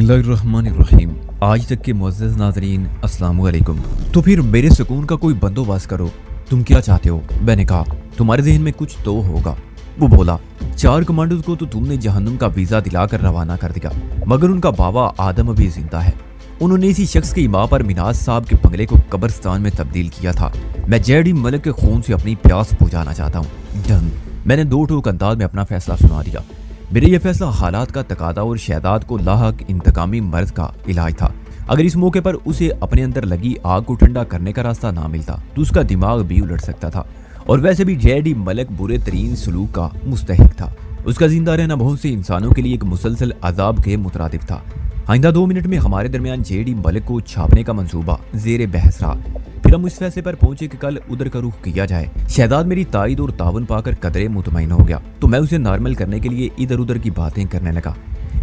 बिस्मिल्लाहिर्रहमानिर्रहीम। आज तक के मुअज़्ज़ज़ नाज़रीन अस्सलामु अलैकुम। तो फिर मेरे सुकून का कोई बंदोबस्त करो। तुम क्या चाहते हो? मैंने कहा तुम्हारे जहन में कुछ तो होगा। वो बोला 4 कमांडोज को तो तुमने जहन्नुम का वीज़ा दिलाकर रवाना कर दिया, मगर उनका बाबा आदम अभी जिंदा है। उन्होंने इसी शख्स की माँ पर मिनाज साहब के बंगले को कब्रिस्तान में तब्दील किया था। मैं जेडी मलिक के खून से अपनी प्यास बुझाना चाहता हूँ। डन। मैंने 2 टूक अंदाज में अपना फैसला सुना दिया। मेरा यह फैसला हालात का तकादा और शहजाद को लाहक इंतकामी मर्ज का इलाज था। अगर इस मौके पर उसे अपने अंदर लगी आग को ठंडा करने का रास्ता ना मिलता तो उसका दिमाग भी उलट सकता था। और वैसे भी जेडी मलिक बुरे तरीन सलूक का मुस्तहिक था। उसका जिंदा रहना बहुत से इंसानों के लिए एक मुसलसल अजाब के मुतरादिफ था। आइंदा 2 मिनट में हमारे दरमियान जेडी मलिक को छापने का मंसूबा जेर बहस रहा। फिर हम इस फैसले पर पहुंचे कि कल उधर का रुख किया जाए। शहजाद मेरी ताईद और तावन पाकर कदरे मुतमईन हो गया तो मैं उसे नॉर्मल करने के लिए इधर उधर की बातें करने लगा।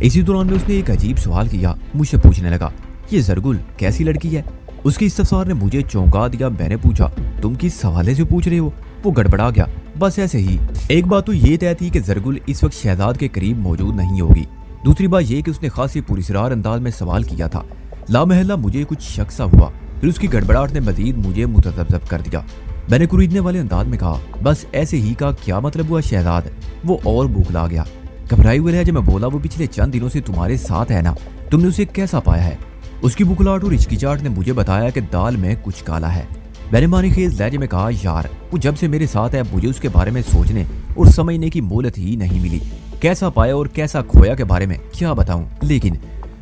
इसी दौरान में उसने एक अजीब सवाल किया। मुझसे पूछने लगा, ये जरगुल कैसी लड़की है? उसके इस्तफसार ने मुझे चौंका दिया। मैंने पूछा, तुम किस हवाले से पूछ रहे हो? वो गड़बड़ा गया। बस ऐसे ही। एक बात तो ये तय थी कि जरगुल इस वक्त शहजाद के करीब मौजूद नहीं होगी। दूसरी बात यह कि उसने खासी पुरस्कार अंदाज में सवाल किया था। लामहल्ला मुझे कुछ शक सा हुआ। फिर उसकी गड़बड़ाहट ने मजीद मुझे मुतज़ब्ज़ब कर दिया। मैंने कुरीदने वाले अंदाज में कहा, बस ऐसे ही का क्या मतलब हुआ शहजाद? वो और बौखला गया। घबराए हुए लहजे में बोला, वो पिछले चंद दिनों से तुम्हारे साथ है ना? तुमने उसे कैसा पाया है? उसकी बुखलाहट और हिचकिचाहट ने मुझे बताया कि दाल में कुछ काला है। मैंने मानीखेज लहजे में कहा, यार वो जब से मेरे साथ है मुझे उसके बारे में सोचने और समझने की मोहलत ही नहीं मिली। कैसा पाया और कैसा खोया के बारे में क्या बताऊं। लेकिन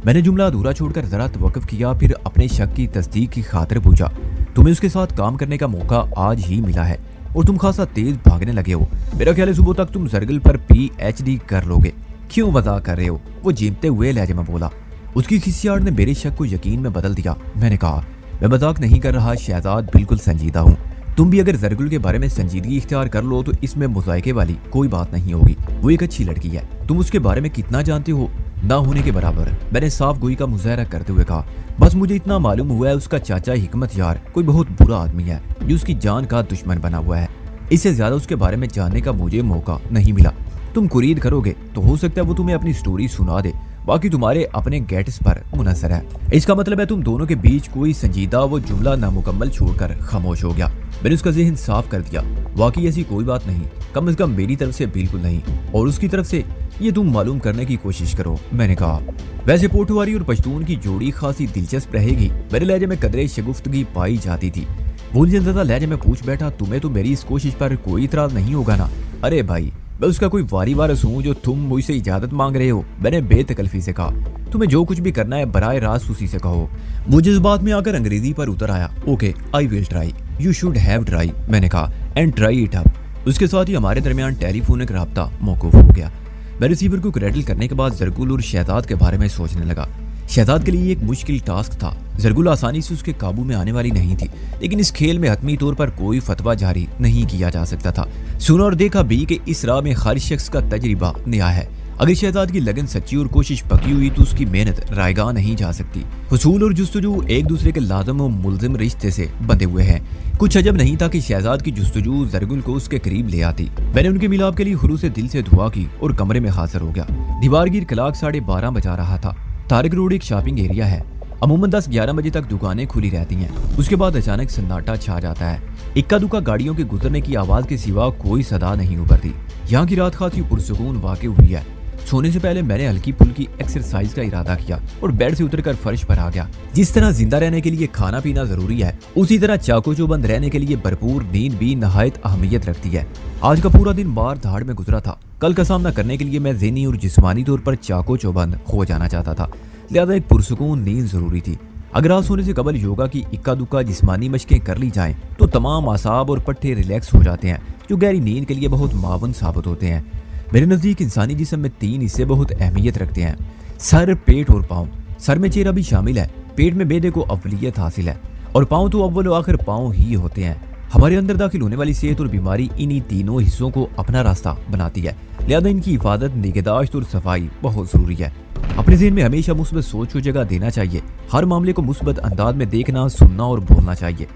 मैंने जुमला अधूरा छोड़कर जरा तवक्कुफ किया। फिर अपने शक की तस्दीक की खातिर पूछा, तुम्हें उसके साथ काम करने का मौका आज ही मिला है और तुम खासा तेज भागने लगे हो। मेरा ख्याल है सुबह तक तुम जरगल पर PhD कर लोगे। क्यों मजाक कर रहे हो? वो जीमते हुए लहजे में बोला। उसकी खिसियाट ने मेरे शक को यकीन में बदल दिया। मैंने कहा, मैं मजाक नहीं कर रहा शहजाद, बिल्कुल संजीदा हूँ। तुम भी अगर जरगुल के बारे में संजीदगी इख्तियार कर लो तो इसमें मुज़ायके वाली कोई बात नहीं होगी। वो एक अच्छी लड़की है। तुम उसके बारे में कितना जानते हो? ना होने के बराबर। मैंने साफ गोई का मुजाहरा करते हुए कहा, बस मुझे इतना मालूम हुआ है उसका चाचा हिकमत यार कोई बहुत बुरा आदमी है जो उसकी जान का दुश्मन बना हुआ है। इससे ज्यादा उसके बारे में जानने का मुझे मौका नहीं मिला। तुम कुरीद करोगे तो हो सकता है वो तुम्हें अपनी स्टोरी सुना दे। बाकी तुम्हारे अपने गेट्स पर मुनहसर है। इसका मतलब है तुम दोनों के बीच कोई संजीदा वो जुमला नामुकम्मल छोड़कर खामोश हो गया। मैंने उसका ज़हन साफ कर दिया। वाकई ऐसी कोई बात नहीं, कम से कम मेरी तरफ से बिल्कुल नहीं, और उसकी तरफ से ये तुम मालूम करने की कोशिश करो। मैंने कहा, वैसे पोठवारी और पश्तून की जोड़ी खासी दिलचस्प रहेगी। मेरे लहजे में कदरे शगुफ्तगी पाई जाती थी। भूलजनज़दा लहजे में पूछ बैठा, तुम्हें तो मेरी इस कोशिश पर कोई इतराज नहीं होगा ना? अरे भाई, मैं उसका कोई वारी वारस हूँ जो तुम मुझसे इजाजत मांग रहे हो? मैंने बेतकल्फी से कहा, तुम्हें जो कुछ भी करना है बराए रास्त उसी से कहो। मुझे इस बात में आकर अंग्रेजी पर उतर आया। Okay, I will try, you should have try, मैंने कहा, एंड ट्राई इट अप। उसके साथ ही हमारे दरमियान टेलीफोनिक रब्ता मौकूफ हो गया। मैं रिसीवर को क्रैडल करने के बाद जरगुल और शहजाद के बारे में सोचने लगा। शहजाद के लिए एक मुश्किल टास्क था। जरगुल आसानी से उसके काबू में आने वाली नहीं थी, लेकिन इस खेल में हतमी तौर पर कोई फतवा जारी नहीं किया जा सकता था। सुना और देखा भी कि इस राह में हर शख्स का तजर्बा नया है। अगर शहजाद की लगन सच्ची और कोशिश पकी हुई तो उसकी मेहनत रायगा नहीं जा सकती। हुसूल और जुस्तजू एक दूसरे के लाजम और मुलजिम रिश्ते से बंधे हुए हैं। कुछ अजब नहीं था कि शहजाद की जुस्तजू जरगुल को उसके करीब ले आती। मैंने उनके मिलाप के लिए खुलूस से दिल से दुआ की और कमरे में हाजिर हो गया। दीवारगीर क्लाक 12:30 बजा रहा था। तारिक रोड एक शॉपिंग एरिया है। अमूमन 10-11 बजे तक दुकानें खुली रहती हैं। उसके बाद अचानक सन्नाटा छा जाता है। इक्का दुक्का गाड़ियों के गुजरने की आवाज के सिवा कोई सदा नहीं उभरती। यहाँ की रात खासी पुरसुकून वाक़ई हुई है। सोने से पहले मैंने हल्की फुल्की एक्सरसाइज का इरादा किया और बेड से उतरकर फर्श पर आ गया। जिस तरह जिंदा रहने के लिए खाना पीना जरूरी है, उसी तरह चाकोचौबंद रहने के लिए भरपूर नींद भी नहायत अहमियत रखती है। आज का पूरा दिन मार धाड़ में गुजरा था। कल का सामना करने के लिए मैं ज़हनी और जिस्मानी तौर पर चाकोचौबंद हो जाना चाहता था, लिहाजा एक पुरसुकून नींद जरूरी थी। अगर रात सोने से कबल योगा की इक्का दुक्का जिस्मानी मशकें कर ली जाएं तो तमाम आसाब और पट्टे रिलैक्स हो जाते हैं, जो गहरी नींद के लिए बहुत मावन साबित होते हैं। मेरे नज़दीक इंसानी जिस्म में 3 हिस्से बहुत अहमियत रखते हैं, सर, पेट और पाँव। सर में चेहरा भी शामिल है। पेट में बेदे को अव्वलियत हासिल है और पाँव तो अव्वल और आखिर पाँव ही होते हैं। हमारे अंदर दाखिल होने वाली सेहत और बीमारी इन्हीं तीनों हिस्सों को अपना रास्ता बनाती है, लिहाजा इनकी हिफाजत, निगहदाश्त और सफाई बहुत जरूरी है। अपने ज़हन में हमेशा मुस्बत सोच को जगह देना चाहिए। हर मामले को मुस्बत अंदाज में देखना, सुनना और बोलना चाहिए।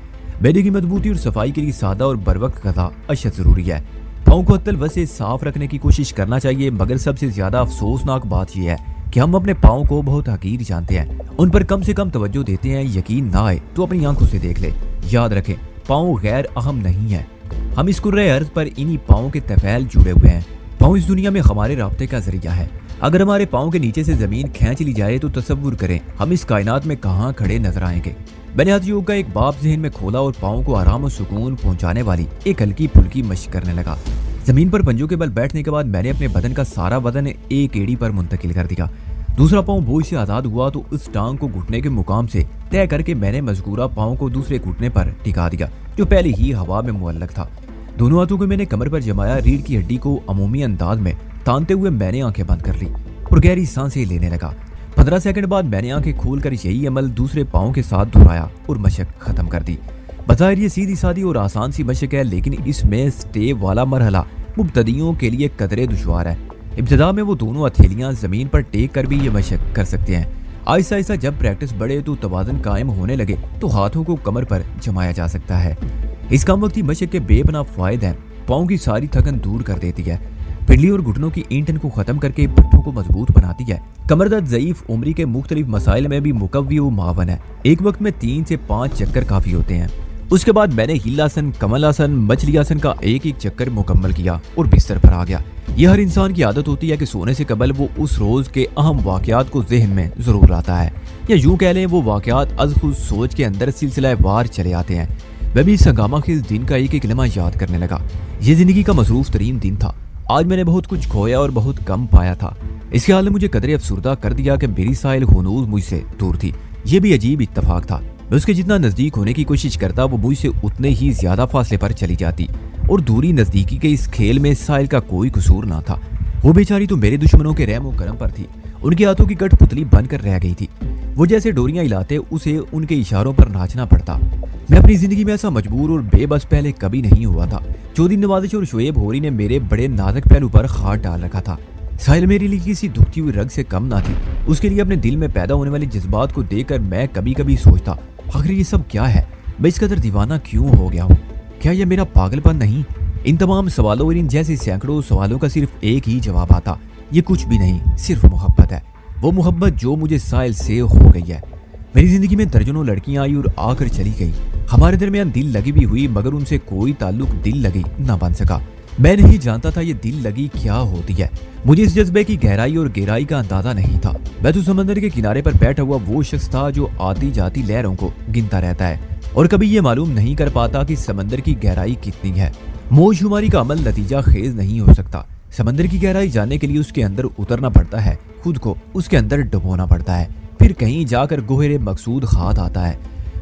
बेदे की मजबूती और सफाई के लिए सादा और बरवक्त ग़िज़ा अशद जरूरी है। पाँव को अत्तल वसे साफ रखने की कोशिश करना चाहिए, मगर सबसे ज्यादा अफसोसनाक बात यह है कि हम अपने पाँव को बहुत हकीर जानते हैं, उन पर कम से कम तवज्जो देते हैं। यकीन ना आए तो अपनी आंखों से देख ले। याद रखें, पाँव गैर अहम नहीं है। हम इस कुर्रे अर्ज पर इन्हीं पाँव के तफैल जुड़े हुए हैं। पाँव इस दुनिया में हमारे राब्ते का जरिया है। अगर हमारे पाँव के नीचे से जमीन खींच ली जाए तो तसव्वुर करें हम इस कायनात में कहाँ खड़े नजर आएंगे। मैंने हज योग का एक बाब जहन में खोला और पाँव को आराम और सुकून पहुंचाने वाली एक हल्की फुल्की मशक करने लगा। जमीन पर पंजों के बल बैठने के बाद मैंने अपने बदन का सारा वजन एक एड़ी पर मुंतकिल कर दिया। दूसरा पाँव बोझ से आजाद हुआ तो उस टांग को घुटने के मुकाम से तय करके मैंने मजकूरा पाँव को दूसरे घुटने पर टिका दिया जो पहले ही हवा में मुअल्लक था। दोनों हाथों को मैंने कमर पर जमाया। रीढ़ की हड्डी को अमूमी अंदाज में तानते हुए मैंने आंखें बंद कर ली और गहरी सांसें लेने लगा। 15 सेकंड बाद मैंने आंखें खोलकर यही अमल दूसरे पाँव के साथ दोहराया और मशक खत्म कर दी। बज़ाहिर ये सीधी सादी और आसान सी मशक है, लेकिन इसमें स्टेप वाला मरहला मुब्तदियों के लिए कदरे दुश्वार है। इब्तिदा में वो दोनों हथेलियां जमीन पर टेक कर भी ये मशक कर सकते हैं। आहिस्ता आहिस्ता जब प्रैक्टिस बढ़े तो तवाज़ुन कायम होने लगे तो हाथों को कमर पर जमाया जा सकता है। इस कम वक्ती मशक के बेपनाह फायदे हैं। पाँव की सारी थकन दूर कर देती है, पिंडली और घुटनों की ईंटन को खत्म करके पट्टों को मजबूत बनाती है। कमर दर्द, ज़ईफ उम्री के मुख्तलिफ मसाइल में भी मुकव्वी व मावन है। एक वक्त में 3 से 5 चक्कर काफी होते हैं। उसके बाद मैंने हिलासन, कमलासन, मछली आसन का एक एक चक्कर मुकम्मल किया और बिस्तर पर आ गया। यह हर इंसान की आदत होती है कि सोने से कबल वो उस रोज के अहम वाकयात को जहन में जरूर लाता है, या यूं कह लें वो वाकयात अज खुद सोच के अंदर सिलसिला वार चले आते हैं। मैं भी इस हंगामा के इस दिन का एक एक लम्हा याद करने लगा। ये जिंदगी का मसरूफ तरीन दिन था। आज मैंने बहुत कुछ खोया और बहुत कम पाया था। इसके हाल ने मुझे कदरे अफसुर्दा कर दिया कि मेरी साहिल हुनूज मुझसे दूर थी। ये भी अजीब इत्तफाक था। मैं उसके जितना नजदीक होने की कोशिश करता वो मुझसे उतने ही ज्यादा फासले पर चली जाती, और दूरी नजदीकी के इस खेल में साहिल का कोई कसूर ना था। वो बेचारी तो मेरे दुश्मनों के रहम करम पर थी। उनके हाथों की कठपुतली बनकर रह गई थी। वो जैसे डोरियां हिलाते उसे उनके इशारों पर नाचना पड़ता। मैं अपनी जिंदगी में ऐसा मजबूर और बेबस पहले कभी नहीं हुआ था। चौधरी नवाजिश और शोएब होरी ने मेरे बड़े नाजुक पहलू पर हाथ डाल रखा था। साहिल मेरे लिए किसी दुखती हुई रग से कम ना थी। उसके लिए अपने दिल में पैदा होने वाले जज्बात को देखकर मैं कभी कभी सोचता, आखिर ये सब क्या है? मैं इस कदर दीवाना क्यों हो गया हूँ? क्या यह मेरा पागलपन नहीं? इन तमाम सवालों और इन जैसे सैकड़ों सवालों का सिर्फ एक ही जवाब आता, ये कुछ भी नहीं, सिर्फ मोहब्बत है। वो मोहब्बत जो मुझे साहिल से हो गई है। मेरी जिंदगी में दर्जनों लड़कियां आई और आकर चली गई। हमारे दरमियान दिल लगी भी हुई, मगर उनसे कोई ताल्लुक दिल लगी ना बन सका। मैं नहीं जानता था ये दिल लगी क्या होती है। मुझे इस जज्बे की गहराई और गहराई का अंदाजा नहीं था। मैं तो समंदर के किनारे पर बैठा हुआ वो शख्स था जो आती जाती लहरों को गिनता रहता है और कभी ये मालूम नहीं कर पाता कि समंदर की गहराई कितनी है। मौजशुमारी का अमल नतीजा खेज नहीं हो सकता। समंदर की गहराई जानने के लिए उसके अंदर उतरना पड़ता है, खुद को उसके अंदर डुबोना पड़ता है, फिर कहीं जाकर गोहरे मकसूद हाथ आता है।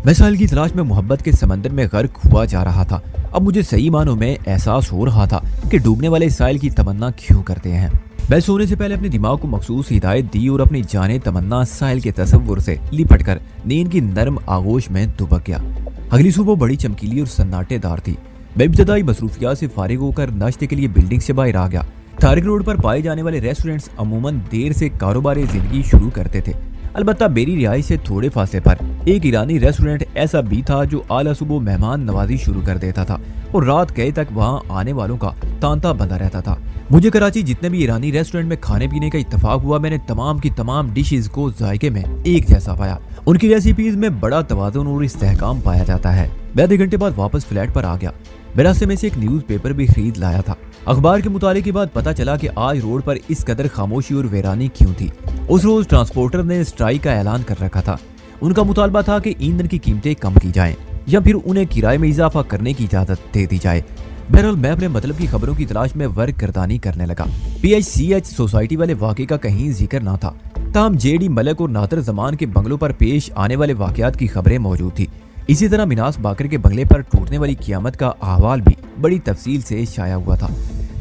मैं साहिल की तलाश में मोहब्बत के समंदर में गर्क हुआ जा रहा था। अब मुझे सही मानों में एहसास हो रहा था कि डूबने वाले साहिल की तमन्ना क्यों करते हैं। मैं सोने से पहले अपने दिमाग को मखसूस हिदायत दी और अपनी जाने तमन्ना साहिल के तसव्वुर से लिपट कर नींद की नरम आगोश में दुबक गया। अगली सुबह बड़ी चमकीली और सन्नाटेदार थी। मैं इब्तदाई मसरूफियात से फारिग होकर नाश्ते के लिए बिल्डिंग से बाहर आ गया। तारिक रोड पर पाए जाने वाले रेस्टोरेंट्स अमूमन देर से कारोबारी जिंदगी शुरू करते थे। अलबत्ता मेरी रिहाइश से थोड़े फासले पर एक ईरानी रेस्टोरेंट ऐसा भी था जो आला सुबह मेहमान नवाजी शुरू कर देता था और रात गए तक वहां आने वालों का तांता बंधा रहता था। मुझे कराची जितने भी ईरानी रेस्टोरेंट में खाने पीने का इत्तेफाक हुआ, मैंने तमाम की तमाम डिशेज को जायके में एक जैसा पाया। उनकी रेसिपीज में बड़ा तवाज़ुन और इस्तेहकाम पाया जाता है। मैं आधे घंटे बाद वापस फ्लैट पर आ गया। मैं रास्ते में से एक न्यूज़पेपर भी खरीद लाया था। अखबार के मुताले के बाद पता चला कि आज रोड पर इस कदर खामोशी और वीरानी क्यों थी। उस रोज ट्रांसपोर्टर ने स्ट्राइक का ऐलान कर रखा था। उनका मुतालबा था कि ईंधन की कीमतें कम की जाएं या फिर उन्हें किराए में इजाफा करने की इजाजत दे दी जाए। बहरहाल मैं अपने मतलब की खबरों की तलाश में वर्क गर्दानी करने लगा। PHCH सोसाइटी वाले वाक़े का कहीं जिक्र ना था। ताहम JD मलक और नादर जमान के बंगलों पर पेश आने वाले वाकयात की खबरें मौजूद थी। इसी तरह मिनास बाकर के बंगले पर टूटने वाली क़यामत का अहवाल भी बड़ी तफसील से शाया हुआ था।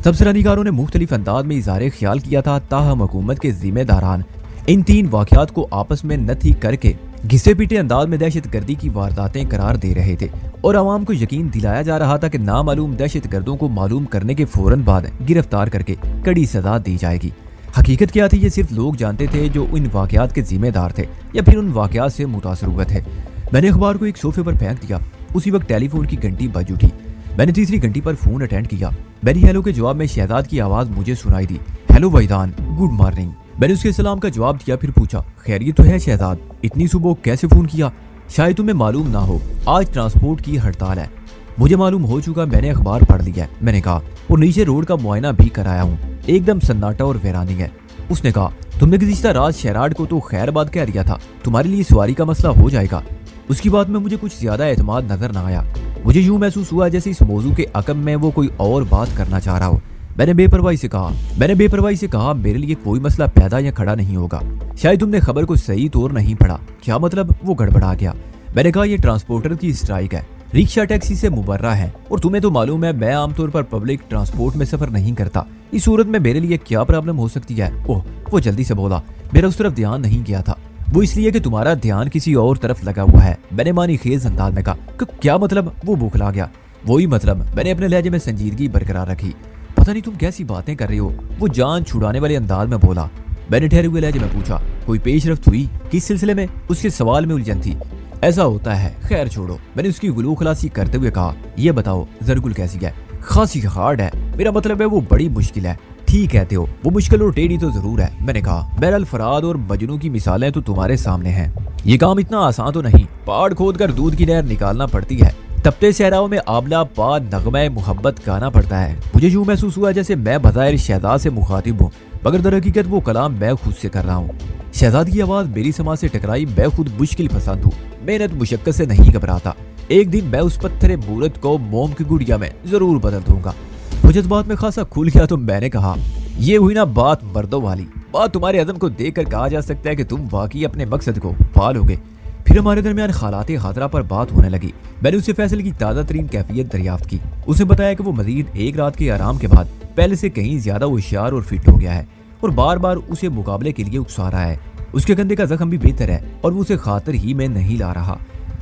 तबसरानिगारों ने मुख्तलिफ अंदाज में इज़हार ख्याल किया था, ताहम हुकूमत के जिम्मेदारान इन 3 वाकयात को आपस में नथी करके घिसे पीटे अंदाज में दहशत गर्दी की वारदातें करार दे रहे थे और आवाम को यकीन दिलाया जा रहा था कि नामालूम दहशत गर्दों को मालूम करने के फौरन बाद गिरफ्तार करके कड़ी सजा दी जाएगी। हकीकत क्या थी ये सिर्फ लोग जानते थे जो इन वाकयात के जिम्मेदार थे या फिर उन वाकयात से मुतासर हुए थे। मैंने अखबार को एक सोफे पर फेंक दिया। उसी वक्त टेलीफोन की घंटी बज उठी। मैंने तीसरी घंटी पर फोन अटेंड किया। मेरी हेलो के जवाब में शहजाद की आवाज मुझे सुनाई दी। Hello Wahidan, good morning. मैंने उसके सलाम का जवाब दिया, फिर पूछा, खैरियत तो है शहजाद? इतनी सुबह कैसे फोन किया? शायद तुम्हें मालूम ना हो, आज ट्रांसपोर्ट की हड़ताल है। मुझे मालूम हो चुका, मैंने अखबार पढ़ लिया है, मैंने कहा, और नीचे रोड का मुआयना भी कराया हूँ। एकदम सन्नाटा और वीरानी है। उसने कहा, तुमने गुज़िश्ता रात शहराड को तो खैरबाद कह दिया था, तुम्हारे लिए सवारी का मसला हो जाएगा। उसकी बात में मुझे कुछ ज्यादा एतमाद नजर न आया। मुझे यूं महसूस हुआ जैसे इस मौजू के अकब में वो कोई और बात करना चाह रहा हो। मैंने बेपरवाही से कहा, मेरे लिए कोई मसला पैदा या खड़ा नहीं होगा। शायद तुमने खबर को सही तौर नहीं पढ़ा। क्या मतलब? वो गड़बड़ा गया। मैंने कहा, यह ट्रांसपोर्टर की स्ट्राइक है, रिक्शा टैक्सी से मुबर्रा है, और तुम्हें तो मालूम है मैं आमतौर पर पब्लिक ट्रांसपोर्ट में सफर नहीं करता। इस सूरत में मेरे लिए क्या प्रॉब्लम हो सकती है? ओह, वो जल्दी से बोला, मेरा उस तरफ ध्यान नहीं गया था। वो इसलिए कि तुम्हारा ध्यान किसी और तरफ लगा हुआ है। मैंने मानी खेज अंदाज में कहा, क्या मतलब? वो बौखला गया। वही मतलब। मैंने अपने लहजे में संजीदगी बरकरार रखी। पता नहीं तुम कैसी बातें कर रही हो, वो जान छुड़ाने वाले अंदाज में बोला। मैंने ठहरे हुए लहजे में पूछा, कोई पेशरफ्त हुई? किस सिलसिले में? उसके सवाल में उलझन थी। ऐसा होता है, खैर छोड़ो। मैंने उसकी गुलू खलासी करते हुए कहा, ये बताओ ज़रगुल कैसी है? खासी हार्ड है, मेरा मतलब है वो बड़ी मुश्किल है। ठीक कहते हो, वो मुश्किल और टेढ़ी तो जरूर है। मैंने कहा, बहरहाल फराद और मजनू की मिसालें तो तुम्हारे सामने हैं। ये काम इतना आसान तो नहीं। पहाड़ खोद कर दूध की नहर निकालना पड़ती है, तपते सहराओं में आबला पा नगमे मोहब्बत गाना पड़ता है। मुझे यूं महसूस हुआ जैसे मैं बज़ाहिर शहजाद से मुखातिब हूँ, मगर दर हकीकत वो कलाम मैं खुद से कर रहा हूँ। शहजाद की आवाज मेरी समाज से टकराई। मैं खुद मुश्किल पसंद हूँ, मेहनत मुशक्कत से नहीं घबराता। एक दिन मैं उस पत्थर मूरत को मोम की गुड़िया में जरूर बदल दूंगा। वो जज्बात में खासा खुल गया तो मैंने कहा, ये हुई ना बात मर्दों वाली। बात तुम्हारे अज़म को देखकर कहा जा सकता है कि तुम वाकई अपने मकसद को पा लोगे। फिर हमारे दरमियान हालात हादरा पर बात होने लगी। मैंने उससे फैसले की ताज़ा तरीन कैफियत दरियाफ्त की। उसे बताया कि वो मजीद एक रात के आराम के बाद पहले से कहीं ज्यादा होशियार और फिट हो गया है, और बार बार उसे मुकाबले के लिए उकसा रहा है। उसके कंधे का जख्म भी बेहतर है, और वो उसे खातिर ही में नहीं ला रहा।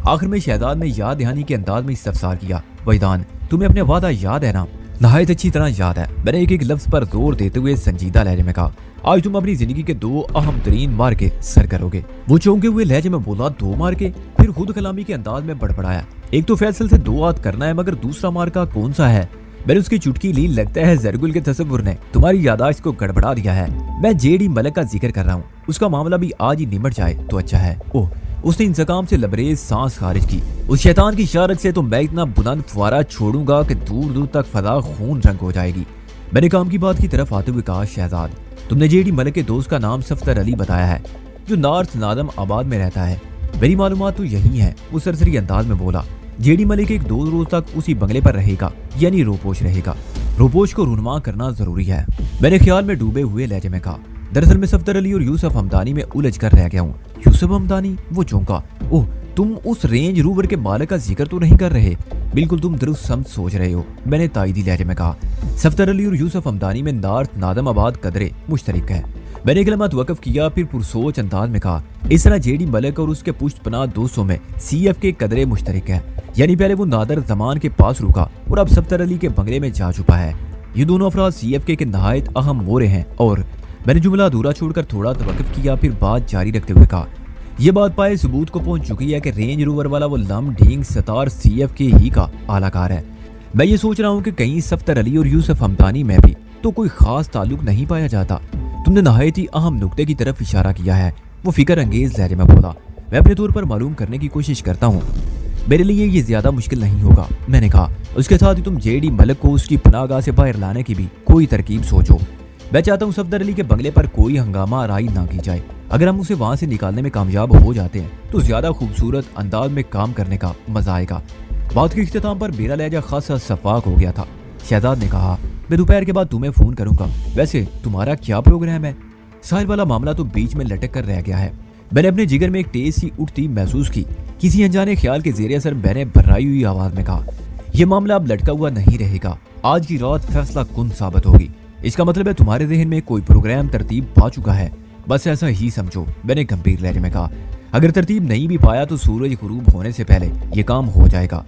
आखिर में शहजाद ने याद दहानी के अंदाज में इस्तफसार किया, वहीदान, तुम्हें अपने वादा याद है ना? नहायत अच्छी तरह याद है। मैंने एक एक लफ्ज पर जोर देते हुए संजीदा लहजे में कहा, आज तुम अपनी जिंदगी के 2 अहम तरीन मार के सर करोगे। वो चौंके हुए लहजे में बोला, 2 मार के? फिर खुद कलामी के अंदाज में बड़बड़ाया, एक तो फैसल से 2 हाथ करना है, मगर दूसरा मार का कौन सा है? मैंने उसकी चुटकी ली। लगता है ज़रगुल के तसव्वुर ने तुम्हारी यादाश्त को गड़बड़ा दिया है। मैं जेडी मलिक का जिक्र कर रहा हूँ, उसका मामला भी आज ही निमट जाए तो अच्छा है। ओह, उसने इंतकाम से लबरेज सांस खारिज की। उस शैतान की शरारत से तो मैं इतना बुलंद फुवारा छोड़ूंगा कि दूर दूर तक फजा खून रंग हो जाएगी। मैंने काम की बात की तरफ आते हुए कहा, शहजाद, तुमने जेडी मलिक के दोस्त का नाम सफ्तर अली बताया है, जो नॉर्थ नादम आबाद में रहता है। मेरी मालूमात तो यही है। वो सरसरी अंदाज में बोला, जेडी मलिक एक 2 रोज तक उसी बंगले पर रहेगा, यानी रोपोश रहेगा। रोपोश को रुनमा करना जरूरी है। मैंने ख्याल में डूबे हुए लहजे में कहा, दरअसल मैं सफ्तर अली और यूसुफ हमदानी में उलझ कर रह गया हूँ। यूसुफ हमदानी? वो चौंका। ओह, तुम उस रेंज रूवर के मालिक का जिक्र तो नहीं कर रहे? बिल्कुल तुम दुरुस्त समझ सोच रहे हो, मैंने ताईदी लहजे में कहा। सफ्तर अली और यूसुफ हमदानी में नॉर्थ नादम आबाद कदरे मुश्तरक है। मैंने एक लम्हा वक़्फ़ किया, फिर पुरसोच अंदाज में कहा, इस तरह जेडी मलिक और उसके पुश्त पनाह दोस्तों में CF के कदरे मुश्तरक है। यानी पहले वो नादर जमान के पास रुका और अब सफ्तर अली के बंगले में जा चुका है। ये दोनों अफराद CF के नहायत अहम मोरे हैं। और मैंने जुमला अधूरा छोड़कर थोड़ा तवक्कुफ किया, फिर बात जारी रखते हुए कहा, यह बात पाए सबूत को पहुंच चुकी है कि रेंज रोवर वाला वो लम ढींग सतार CF के ही का आलाकार है। मैं ये सोच रहा हूँ कि कहीं सफ्तर अली और यूसुफ हमदानी में भी तो कोई खास ताल्लुक नहीं पाया जाता। तुमने नहायत ही अहम नुक्ते की तरफ इशारा किया है। वो फिक्र अंगेज लहजे में बोला, मैं अपने तौर पर मालूम करने की कोशिश करता हूँ, मेरे लिए ये ज्यादा मुश्किल नहीं होगा। मैंने कहा, उसके साथ ही तुम जेडी मलिक को उसकी पनाहगाह से बाहर लाने की भी कोई तरकीब सोचो। मैं चाहता हूँ सफ्तर अली के बंगले पर कोई हंगामा आराई ना की जाए। अगर हम उसे वहां से निकालने में कामयाब हो जाते हैं तो ज्यादा खूबसूरत अंदाज में काम करने का मजा आएगा। बात के इख्तिताम पर मेरा लहजा खासा सफाक हो गया था। शहजाद ने कहा, मैं दोपहर के बाद तुम्हें फोन करूंगा। वैसे तुम्हारा क्या प्रोग्राम है? साहिल वाला मामला तो बीच में लटक कर रह गया है। मैंने अपने जिगर में एक तेज सी उठती महसूस की। किसी अनजाने ख्याल के जेर असर मैंने भर्राई हुई आवाज में कहा, यह मामला अब लटका हुआ नहीं रहेगा। आज की रात फैसला कुन साबित होगी। इसका मतलब है तुम्हारे जहन में कोई प्रोग्राम तरतीब पा चुका है। बस ऐसा ही समझो, मैंने गंभीर लहजे में कहा। अगर तरतीब नहीं भी पाया तो सूरज गुरूब होने से पहले ये काम हो जाएगा।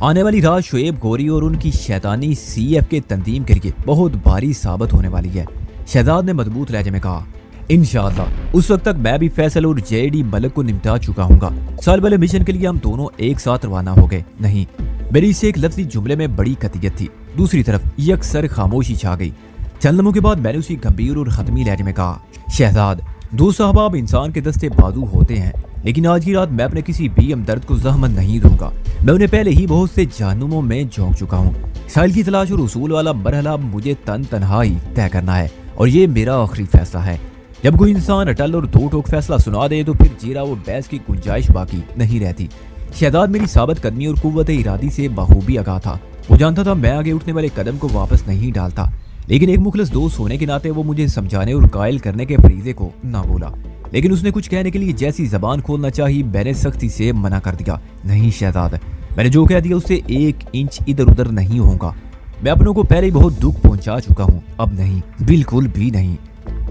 आने वाली रात शुएब गौरी और उनकी शैतानी CF के तंजीम के लिए बहुत भारी साबित होने वाली है। शहजाद ने मजबूत लहजे में कहा, इंशाअल्लाह उस वक्त तक मैं भी फैसल और जेडी मलिक को निपटा चुका हूँगा। साल वाले मिशन के लिए हम दोनों एक साथ रवाना हो गए। नहीं, मेरी इसे एक लफ्जी जुमले में बड़ी कतियत थी। दूसरी तरफ यकसर खामोशी छा गई। चंद लम्हों के बाद मैंने उसी गंभीर और खत्मी लहजे में कहा, शहजाद, दोस्त साहब इंसान के दस्ते बाजू होते हैं, लेकिन आज की रात मैं अपने किसी भी हमदर्द को जहमत नहीं दूंगा। मैं उन्हें पहले ही बहुत से जहन्नुमों में झोंक चुका हूँ। साहिल की तलाश और उसूल वाला मरहला मुझे तन्हा ही तय करना है और ये मेरा आखिरी फैसला है। जब कोई इंसान अटल और दो टोक फैसला सुना दे तो फिर जीरा वो बहस की गुंजाइश बाकी नहीं रहती। शहजाद मेरी साबित कदमी और कुव्वत इरादी से बखूबी आगाह था। वो जानता था मैं आगे उठने वाले कदम को वापस नहीं डालता, लेकिन एक मुखलिस दोस्त होने के नाते वो मुझे समझाने और कायल करने के फरीजे को ना बोला। लेकिन उसने कुछ कहने के लिए जैसी जबान खोलना चाहिए मैंने सख्ती से मना कर दिया। नहीं शहजाद, मैंने जो कह दिया उससे 1 इंच इधर उधर नहीं होगा। मैं अपनों को पहले ही बहुत दुख पहुंचा चुका हूँ, अब नहीं, बिल्कुल भी नहीं।